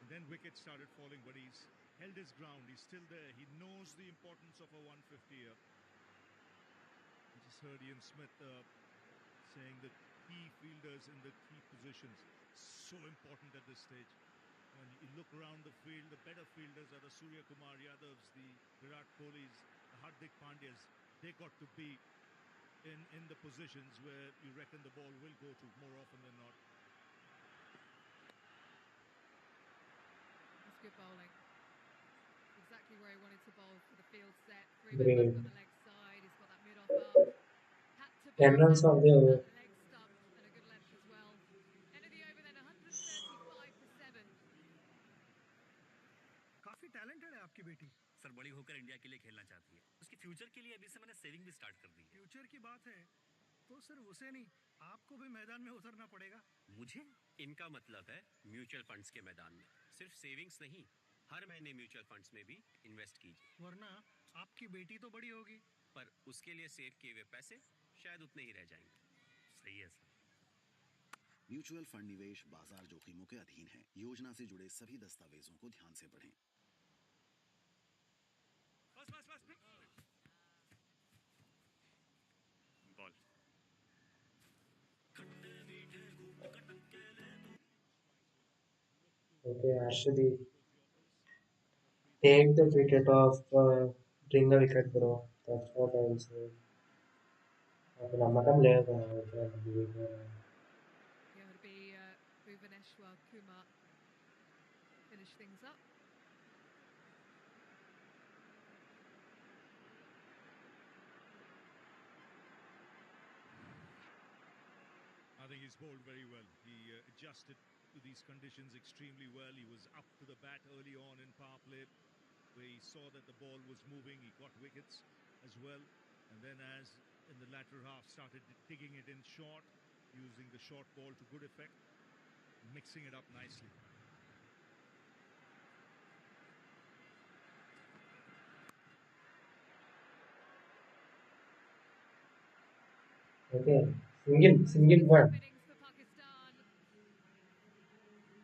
S1: And then wickets started falling, but he's held his ground. He's still there. He knows the importance of a 150 here. I just heard Ian Smith saying that key fielders in the key positions so important at this stage. When you look around the field, the better fielders are the Surya Kumar Yadavs, the Virat Kohlis, the Hardik Pandyas. They got to be in the positions where you reckon the ball will go to more often than not.
S9: That's good bowling. Exactly where he wanted to bowl for the field set. 3 men back on the leg side. He's got that mid off up. Had to
S2: 10 runs of the over.
S9: leg stump and a good length as well. End of the over then 135 for 7.
S12: काफी talented है आपकी बेटी।
S11: Sir बड़ी होकर India के लिए खेलना चाहती है। उसके फ्यूचर के लिए अभी से मैंने सेविंग भी स्टार्ट कर दी है।
S12: फ्यूचर की बात है तो सिर्फ उसे नहीं, आपको भी मैदान में उतरना पड़ेगा।
S11: मुझे? इनका मतलब है म्यूचुअल फंड्स के मैदान में। सिर्फ सेविंग्स नहीं, हर महीने म्यूचुअल फंड्स में भी इन्वेस्ट कीजिए।
S12: वरना आपकी बेटी तो बड़ी होगी।
S11: पर उसके लिए सेव किए हुए पैसे शायद उतने ही रह जाएंगे। सही है सर।
S6: म्यूचुअल फंड निवेश बाजार जोखिमों के अधीन है। योजना से जुड़े सभी दस्तावेजों को ध्यान से पढ़ें।
S11: Ball.
S2: Okay, Arshadi, take the wicket off, bring the wicket, bro. That's what I will say. నాకు నమ్మకం లేదు
S9: Yeah, it'll be Bhuvaneshwar Kumar finish things up.
S1: I think he's bowled very well. He adjusted to these conditions extremely well. He was up to the bat early on in power play, where he saw that the ball was moving. He got wickets as well. And then as in the latter half, started digging it in short, using the short ball to good effect, mixing it up nicely.
S2: Okay, single one.
S9: Innings for Pakistan.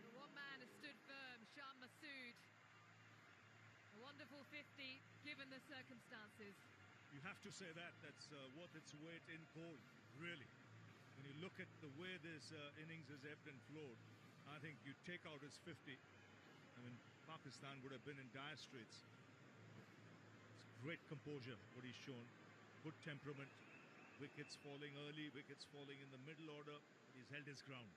S9: But one man has stood firm, Shan Masood. A wonderful 50 given the circumstances.
S1: You have to say that. That's worth its weight in gold, really. When you look at the way this innings has ebbed and flowed, I think you take out his 50. I mean, Pakistan would have been in dire straits. It's great composure, what he's shown. Good temperament. Wickets falling early, wickets falling in the middle order, but he's held his ground.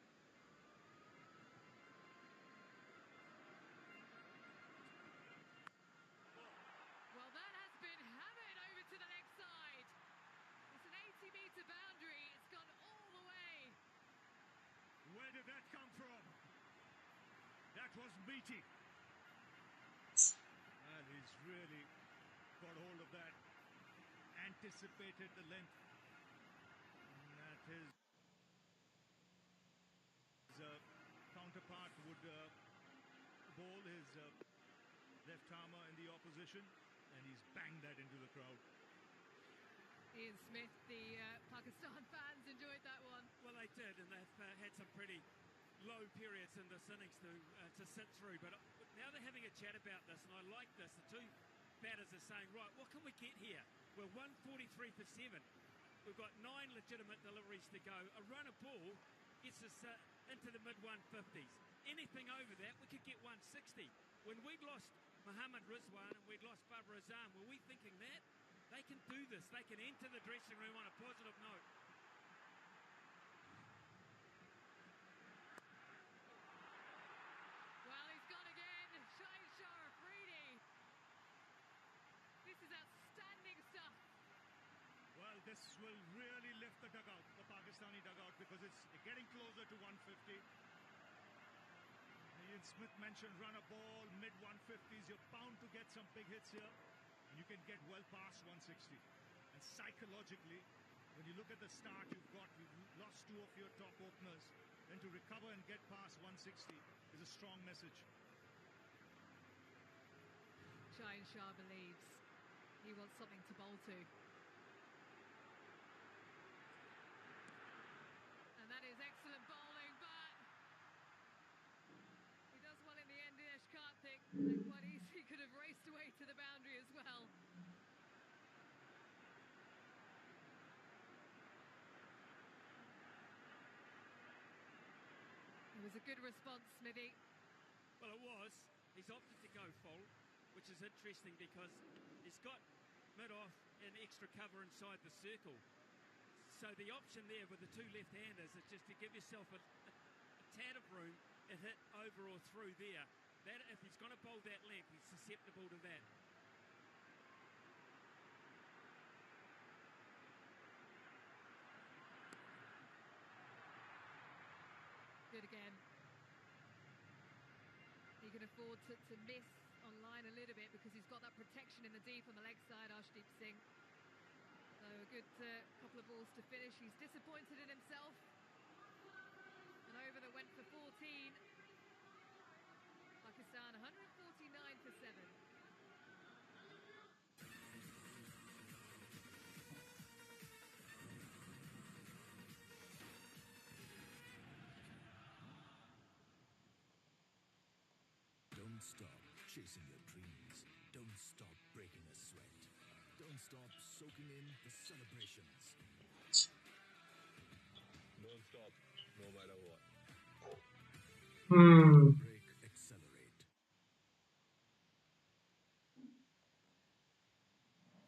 S9: Well, that has been hammered over to the leg side. It's an 80-metre boundary. It's gone all the way.
S1: Where did that come from? That was meaty. And he's really got hold of that. Anticipated the length. And that his counterpart would bowl his left armour in the opposition, and he's banged that into the crowd.
S9: Ian Smith, the Pakistan fans enjoyed that one.
S3: Well, they did, and they've had some pretty low periods in this innings to sit through. But now they're having a chat about this, and I like this. The two batters are saying, right, what can we get here? We're 143 for 7. We've got 9 legitimate deliveries to go. A run of ball gets us into the mid-150s. Anything over that, we could get 160. When we'd lost Mohammad Rizwan and we'd lost Babar Azam, were we thinking that? They can do this. They can enter the dressing room on a positive note.
S9: Well, he's gone again. Shahid Shah Afridi. This is outstanding stuff.
S1: Well, this will really lift the dugout, the Pakistani dugout, because it's getting closer to 150. Ian Smith mentioned run a ball, mid-150s. You're bound to get some big hits here. You can get well past 160. And psychologically, when you look at the start you've lost 2 of your top openers, then to recover and get past 160 is a strong message.
S9: Shahid Shah believes he wants something to bowl to. And that is excellent bowling, but he does well in the end, Dinesh Karthik. And quite easily could have raced away to the boundary as well. It was a good response, Smithy.
S3: Well, it was. He's opted to go full, which is interesting because he's got mid-off and extra cover inside the circle. So the option there with the 2 left-handers is just to give yourself a tad of room and hit over or through there. That if he's going to bowl that length, he's susceptible to that.
S9: Good again. He can afford to miss on line a little bit because he's got that protection in the deep on the leg side, Arshdeep Singh. So a good couple of balls to finish. He's disappointed in himself. An over that went for 14. Pakistan 149 for 7.
S17: Don't stop chasing your dreams. Don't stop breaking a sweat. Don't stop soaking in the celebrations.
S21: Don't stop, no matter what.
S17: Break, accelerate.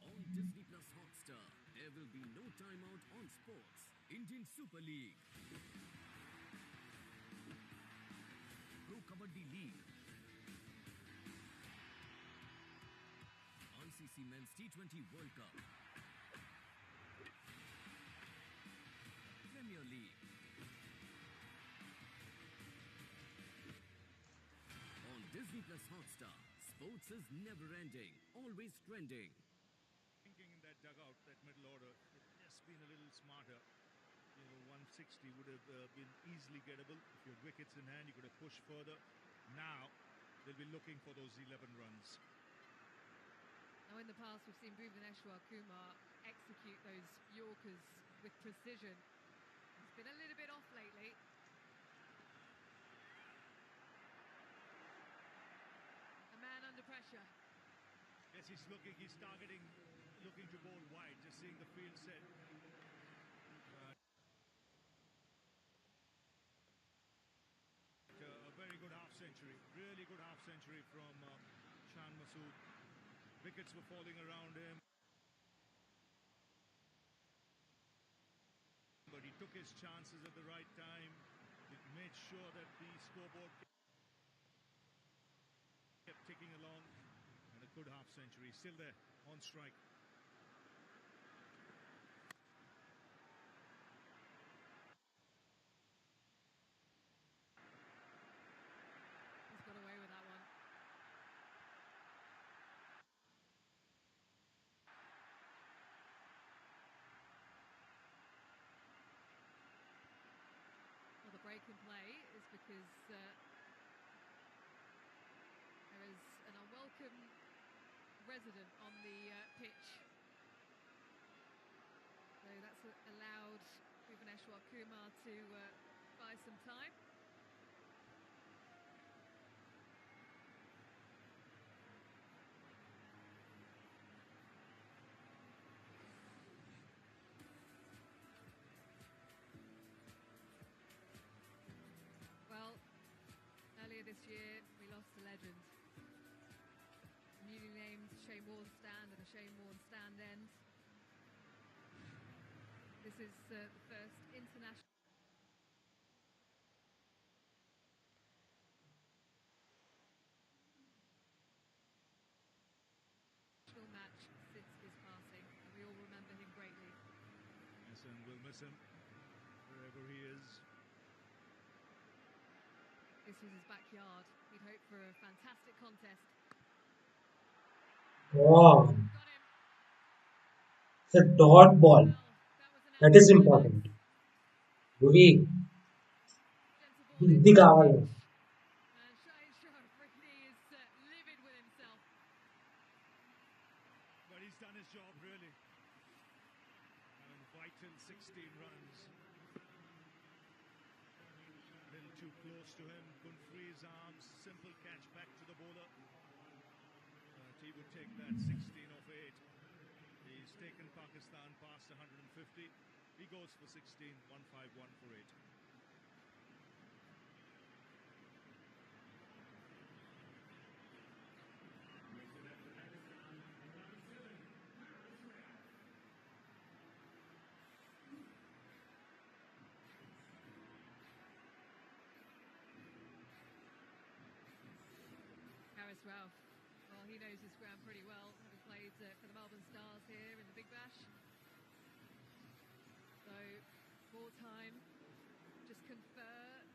S22: On Disney Plus Hotstar, there will be no timeout on sports. Indian Super League, Pro Kabaddi League, ICC Men's T20 World Cup, Premier League. On Disney Plus Hotstar, sports is never ending, always trending.
S1: Thinking in that dugout, that middle order, just been a little smarter. 160 would have been easily gettable. If you had wickets in hand, you could have pushed further. Now, they'll be looking for those 11 runs.
S9: Now, in the past, we've seen Bhuvaneshwar Kumar execute those Yorkers with precision. He's been a little bit off lately. A man under pressure.
S1: Yes, he's targeting, looking to bowl wide, just seeing the field set. A very good half century, really good half century from Shan Masood. Wickets were falling around him, but he took his chances at the right time. He made sure that the scoreboard kept ticking along, and a good half century. Still there, on strike.
S9: He's got away with that one. Well, the break in play is because there is an unwelcome resident on the pitch. So that's allowed Bhuvaneshwar Kumar to buy some time. Well, earlier this year we lost a legend. Newly named Shane Warne stand and a Shane Warne stand end. This is the first international match since his passing, and we all remember him greatly.
S1: Yes, and we'll miss him wherever he is.
S9: This was his backyard. He'd hoped for a fantastic contest.
S2: Wow. It's a dot ball. That is important. Bhuvi, ఇది కావాలి.
S1: But he's done his job, really. And vital 16 runs. A little too close to him. Couldn't free his arms. Simple catch back to the bowler. He would take that 16 off 8. He's taken Pakistan past 150. He goes for 16, 151 for 8.
S9: Haris Rauf, well, he knows his ground pretty well, having played for the Melbourne Stars here in the Big Bash. So, more time, just confer,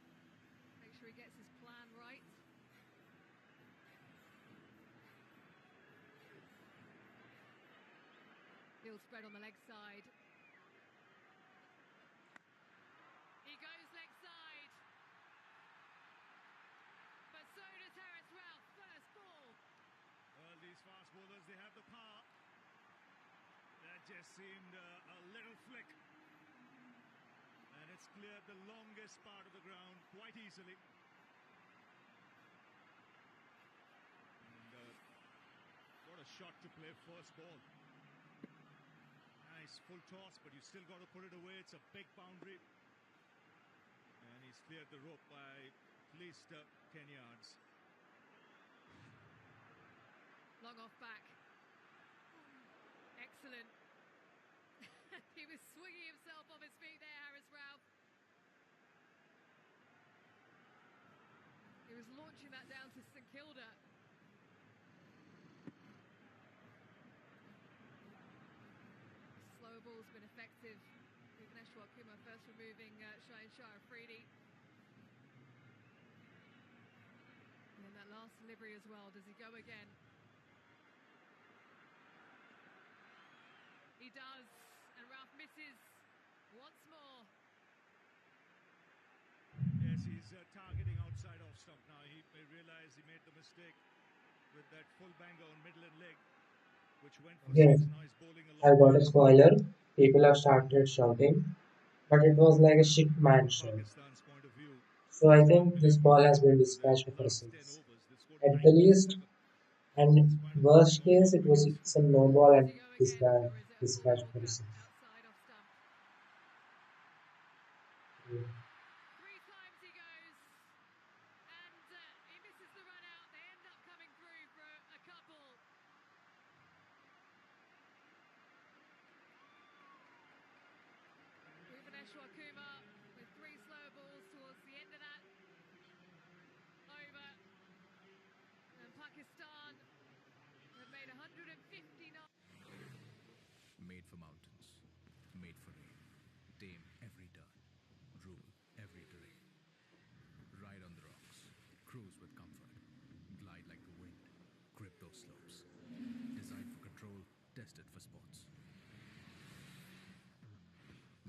S9: make sure he gets his plan right. Field spread on the leg side. He goes leg side. But so does Haris Rauf, first ball.
S1: Well, these fast bowlers, they have the power. That just seemed a little flick. And it's cleared the longest part of the ground quite easily. shot to play first ball. Nice full toss, but you still got to put it away. It's a big boundary. And he's cleared the rope by at least 10 yards.
S9: Long off back. Excellent. He was swinging himself off his feet there, Harris Ralph. He was launching that down to St Kilda. Slow ball's been effective. Bhuvaneshwar Kumar first removing Shahin Shah Afridi. And then that last delivery as well. Does he go again? He does. And Ralph misses once more.
S1: Yes, he's targeting outside off stump now. He may realize he made the mistake with that full banger on middle and leg, which went for
S2: Okay,
S1: six. Now he's bowling a
S2: I
S1: long
S2: got a
S1: ball.
S2: spoiler. People have started shouting, but it was like a shit man show.
S1: Pakistan's point of view,
S2: So I think this ball has been dispatched for six. At the least, and worst case, it's a no ball and dispatched for six. Yeah.
S9: Three times he goes, and he misses the run out. They end up coming through for a couple. Bhuvaneshwar Kumar with three slow balls towards the end of that over. And Pakistan have made 159.
S13: Made for mountains, made for rain. Tame every turn, rule every terrain. Ride on the rocks, cruise with comfort, glide like the wind, grip those slopes. Designed for control, tested for sports.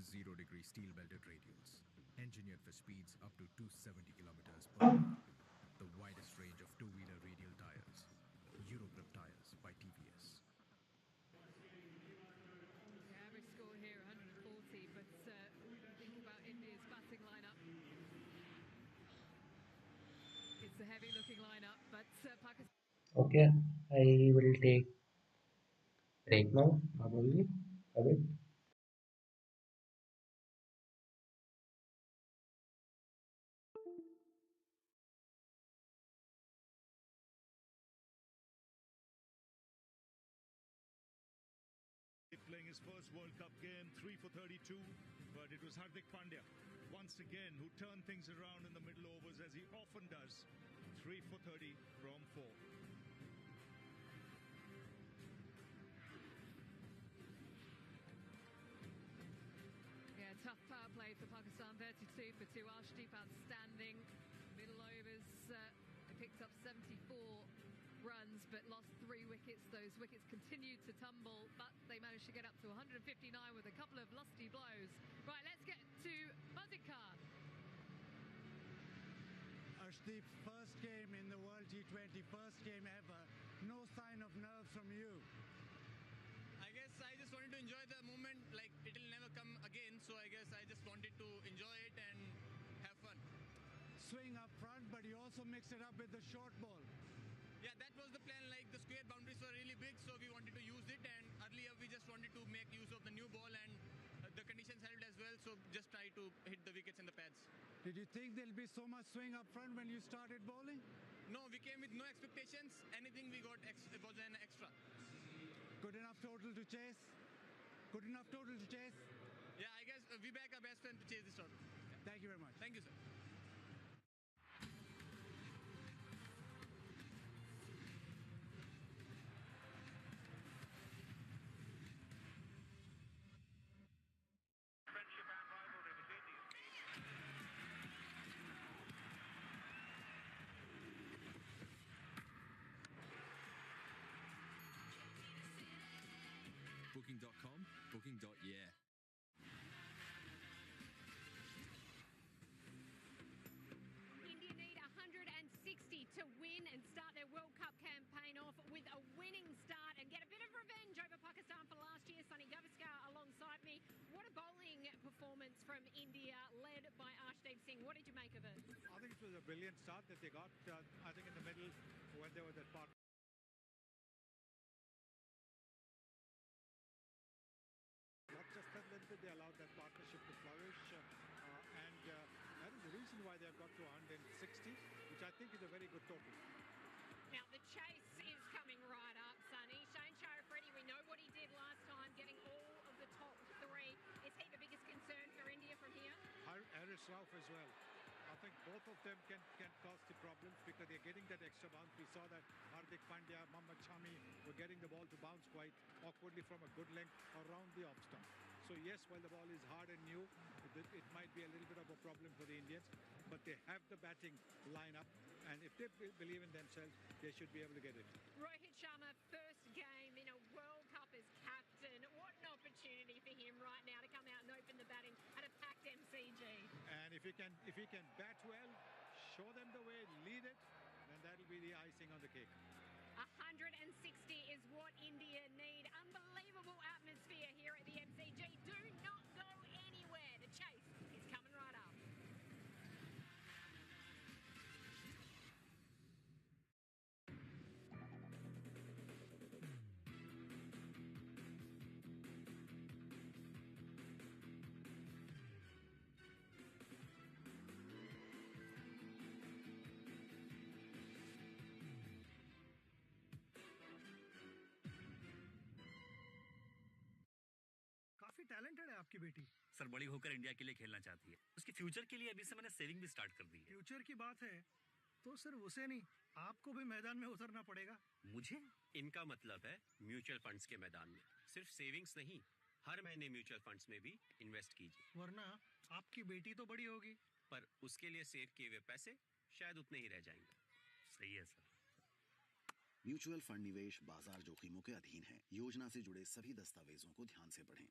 S13: 0-degree steel-belted radials, engineered for speeds up to 270 kilometers per hour. The widest range of two-wheeler radial tires. Eurogrip tires by TVS.
S9: The average score here 140, but think about India's batting lineup. It's a heavy looking lineup, but Pakistan.
S2: Okay, I will take break now, probably a bit.
S1: Playing his first World Cup game, 3 for 32, but it was Hardik Pandya once again who turned things around in the middle overs, as he often does. 3 for 30 from 4.
S9: Yeah, tough power play for Pakistan. 32 for 2. Arshdeep outstanding. Middle overs, they picked up 74 runs, but lost 3 wickets. Those wickets continued to tumble, but they managed to get up to 159 with a couple of lusty blows. Right, let's get to Srikar.
S12: Arshdeep's first game in the World T20, first game ever. No sign of nerves from you.
S4: I guess I just wanted to enjoy the moment, like it'll never come again, so I guess I just wanted to enjoy it and have fun.
S12: Swing up front, but you also mixed it up with the short ball.
S4: Yeah, that was the plan, like the square boundaries were really big, so we wanted to use it, and earlier we just wanted to make use of the new ball, and the conditions helped as well, so just try to hit the wickets in the pads.
S12: Did you think there'll be so much swing up front when you started bowling?
S4: No, we came with no expectations. Anything we got was an extra.
S12: Good enough total to chase? Good enough total to chase?
S4: Yeah, I guess we back our best friend to chase this total. Yeah.
S12: Thank you very much.
S4: Thank you, sir.
S22: Booking.com, booking.yeah.
S7: India need 160 to win and start their World Cup campaign off with a winning start and get a bit of revenge over Pakistan for last year. Sunny Gavaskar alongside me. What a bowling performance from India, led by Arshdeep Singh. What did you make of it?
S20: I think it was a brilliant start that they got. I think in the middle, when they were that part. got to 160, which I think is a very good total.
S7: Now the chase is coming right up, Sonny. Shane Freddie, we know what he did last time, getting all of the top three. Is he the biggest concern for India from here?
S20: Haris Rauf as well. I think both of them can cause the problems because they're getting that extra bounce. We saw that Hardik Pandya, Mohammad Shami were getting the ball to bounce quite awkwardly from a good length around the off stump. So yes, while the ball is hard and new, it might be a little bit of a problem for the Indians, but they have the batting lineup, and if they believe in themselves, they should be able to get it.
S7: Rohit Sharma, first game in a World Cup as captain. What an opportunity for him right now to come out and open the batting at a packed MCG.
S20: And if he can bat well, show them the way, lead it, then that'll be the icing on the cake.
S7: 160 is what India need. Unbelievable atmosphere here at the MCG. Do not go anywhere. The chase is coming right up.
S14: काफी talented है आपकी बेटी।
S15: Sir बड़ी होकर India के लिए खेलना चाहती है। उसके फ्यूचर के लिए अभी से मैंने सेविंग भी स्टार्ट कर दी है।
S14: फ्यूचर की बात है तो सिर्फ उसे नहीं, आपको भी मैदान में उतरना पड़ेगा।
S15: मुझे?
S11: इनका मतलब है म्यूचुअल फंड्स के मैदान में सिर्फ सेविंग्स नहीं, हर महीने म्यूचुअल फंड्स में भी इन्वेस्ट कीजिए।
S14: वरना आपकी बेटी तो बड़ी होगी,
S11: पर उसके लिए सेव किए हुए पैसे शायद उतने ही रह जाएंगे।
S15: सही है सर।
S6: म्यूचुअल फंड निवेश बाजार जोखिमों के अधीन है। योजना से जुड़े सभी दस्तावेजों को ध्यान से पढ़ें।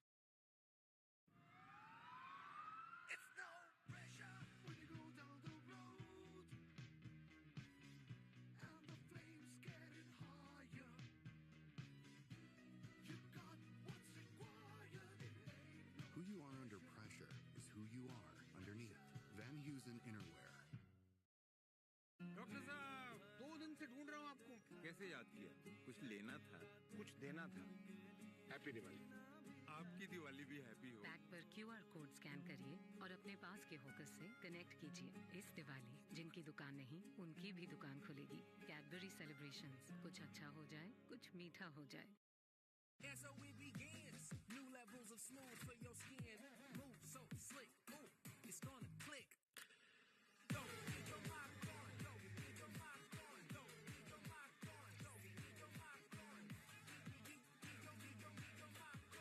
S8: Who you are under pressure is who you are underneath. Van Heusen Innerwear.
S23: Doctor साहब, 2 दिन से ढूंढ रहा हूँ आपको। कैसे याद किया? कुछ लेना था, कुछ देना था। हैप्पी दिवाली। आपकी दिवाली भी हैप्पी हो।
S16: पैक पर QR कोड स्कैन करिए और अपने पास के होकस से कनेक्ट कीजिए। इस दिवाली जिनकी दुकान नहीं, उनकी भी दुकान खुलेगी। कैडबरी सेलिब्रेशंस, कुछ अच्छा हो जाए, कुछ मीठा हो जाए।
S22: And so it begins. New levels of smooth for your skin. Move so slick. Ooh, it's gonna click. Go, get your mind on. Go, get your mind on. Go, get your mind on. Go, get your mind on.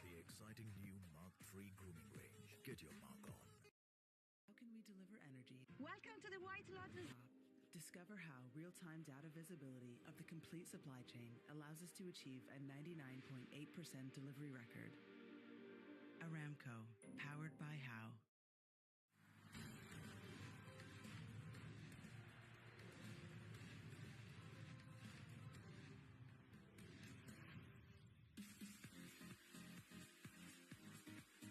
S17: The exciting new Mark III grooming range. Get your mark on.
S24: How can we deliver energy?
S25: Welcome to the White Lotus.
S24: Discover how real-time data visibility of the complete supply chain allows us to achieve a 99.8% delivery record. Aramco, powered by How.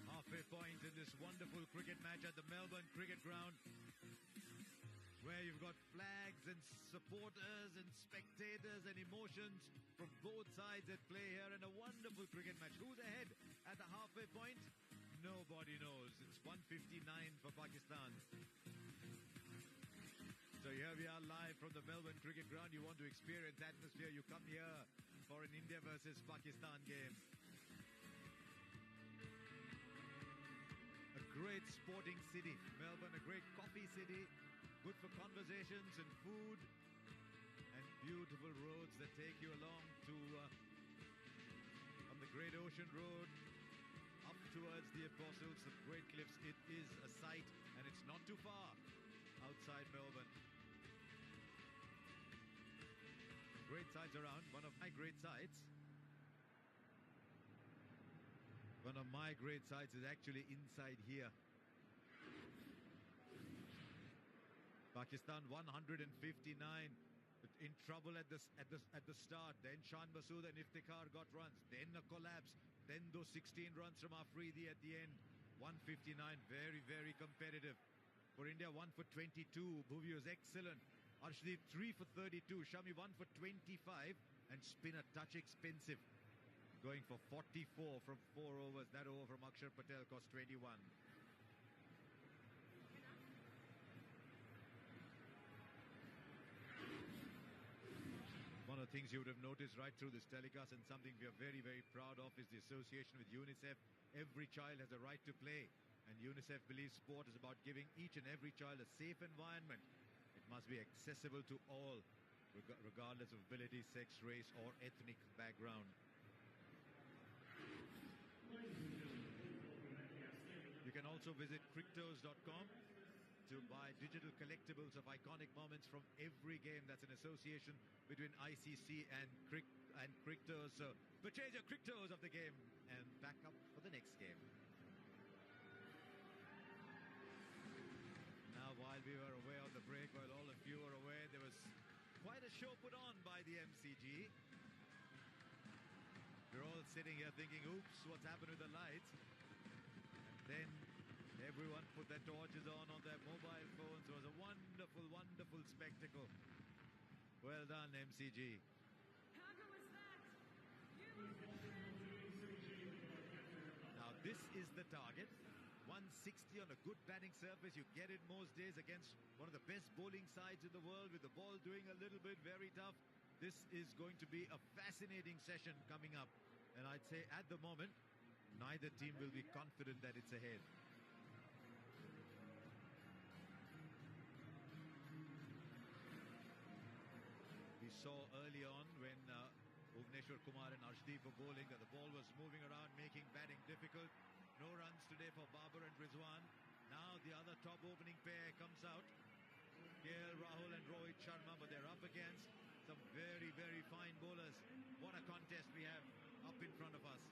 S1: Halfway point in this wonderful cricket match at the Melbourne Cricket Ground, where you've got flags and supporters and spectators and emotions from both sides at play here, and a wonderful cricket match. Who's ahead at the halfway point? Nobody knows. It's 159 for Pakistan. So here we are live from the Melbourne Cricket Ground. You want to experience atmosphere, you come here for an India versus Pakistan game. A great sporting city, Melbourne, a great coffee city. Good for conversations and food, and beautiful roads that take you along to on the Great Ocean Road up towards the Apostles, the Great Cliffs. It is a sight, and it's not too far outside Melbourne. Great sights around. One of my great sights. One of my great sights is actually inside here. Pakistan 159 in trouble at the start. Then Shan Masood and Iftikhar got runs. Then a collapse. Then those 16 runs from Afridi at the end. 159, very, very competitive. For India, 1 for 22. Bhuvi was excellent. Arshdeep 3 for 32. Shami 1 for 25. And spin a touch expensive. Going for 44 from 4 overs. That over from Akshar Patel cost 21.
S3: of the things you would have noticed right through this telecast, and something we are very, very proud of, is the association with UNICEF. Every child has a right to play, and UNICEF believes sport is about giving each and every child a safe environment. It must be accessible to all, regardless of ability, sex, race, or ethnic background. You can also visit Crictos.com to buy digital collectibles of iconic moments from every game. That's an association between ICC and Crictos. So purchase your Crictos of the game and back up for the next game. Now, while we were away on the break, while all of you were away, there was quite a show put on by the MCG. We're all sitting here thinking, oops, what's happened with the lights? And then everyone put their torches on their mobile phones. It was a wonderful, wonderful spectacle. Well done, MCG. Now, this is the target. 160 on a good batting surface. You get it most days against one of the best bowling sides in the world, with the ball doing a little bit very tough. This is going to be a fascinating session coming up. And I'd say at the moment, neither team will be confident that it's ahead. We saw early on when Bhuvneshwar Kumar and Arshdeep were bowling that the ball was moving around, making batting difficult. No runs today for Babar and Rizwan. Now the other top opening pair comes out. KL Rahul and Rohit Sharma, but they're up against some very, very fine bowlers. What a contest we have up in front of us.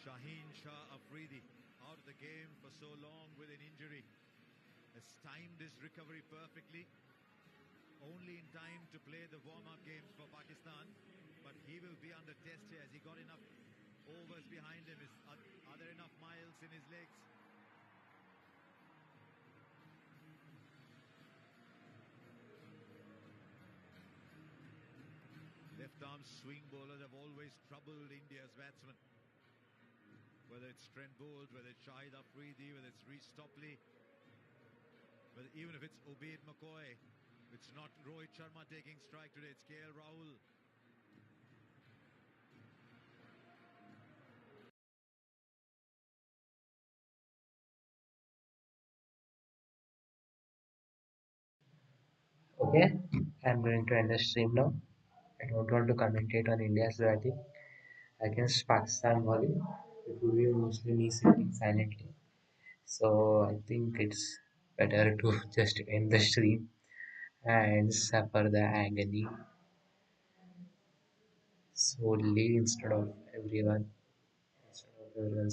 S3: Shaheen Shah Afridi out of the game for so long with an injury. Has timed his recovery perfectly. Only in time to play the warm-up games for Pakistan. But he will be under test here. Has he got enough overs behind him? Are there enough miles in his legs? Left-arm swing bowlers have always troubled India's batsmen. Whether it's Trent Boult, whether it's Shahid Afridi, whether it's Reece Topley, but even if it's Ubaid McCoy, it's not Rohit Sharma taking strike today, it's KL Rahul.
S2: Okay, I'm going to end the stream now. I don't want to commentate on India's batting against Pakistan bowling. It would be mostly me sitting silently. So I think it's better to just end the stream and suffer the agony solely instead of everyone, instead of everyone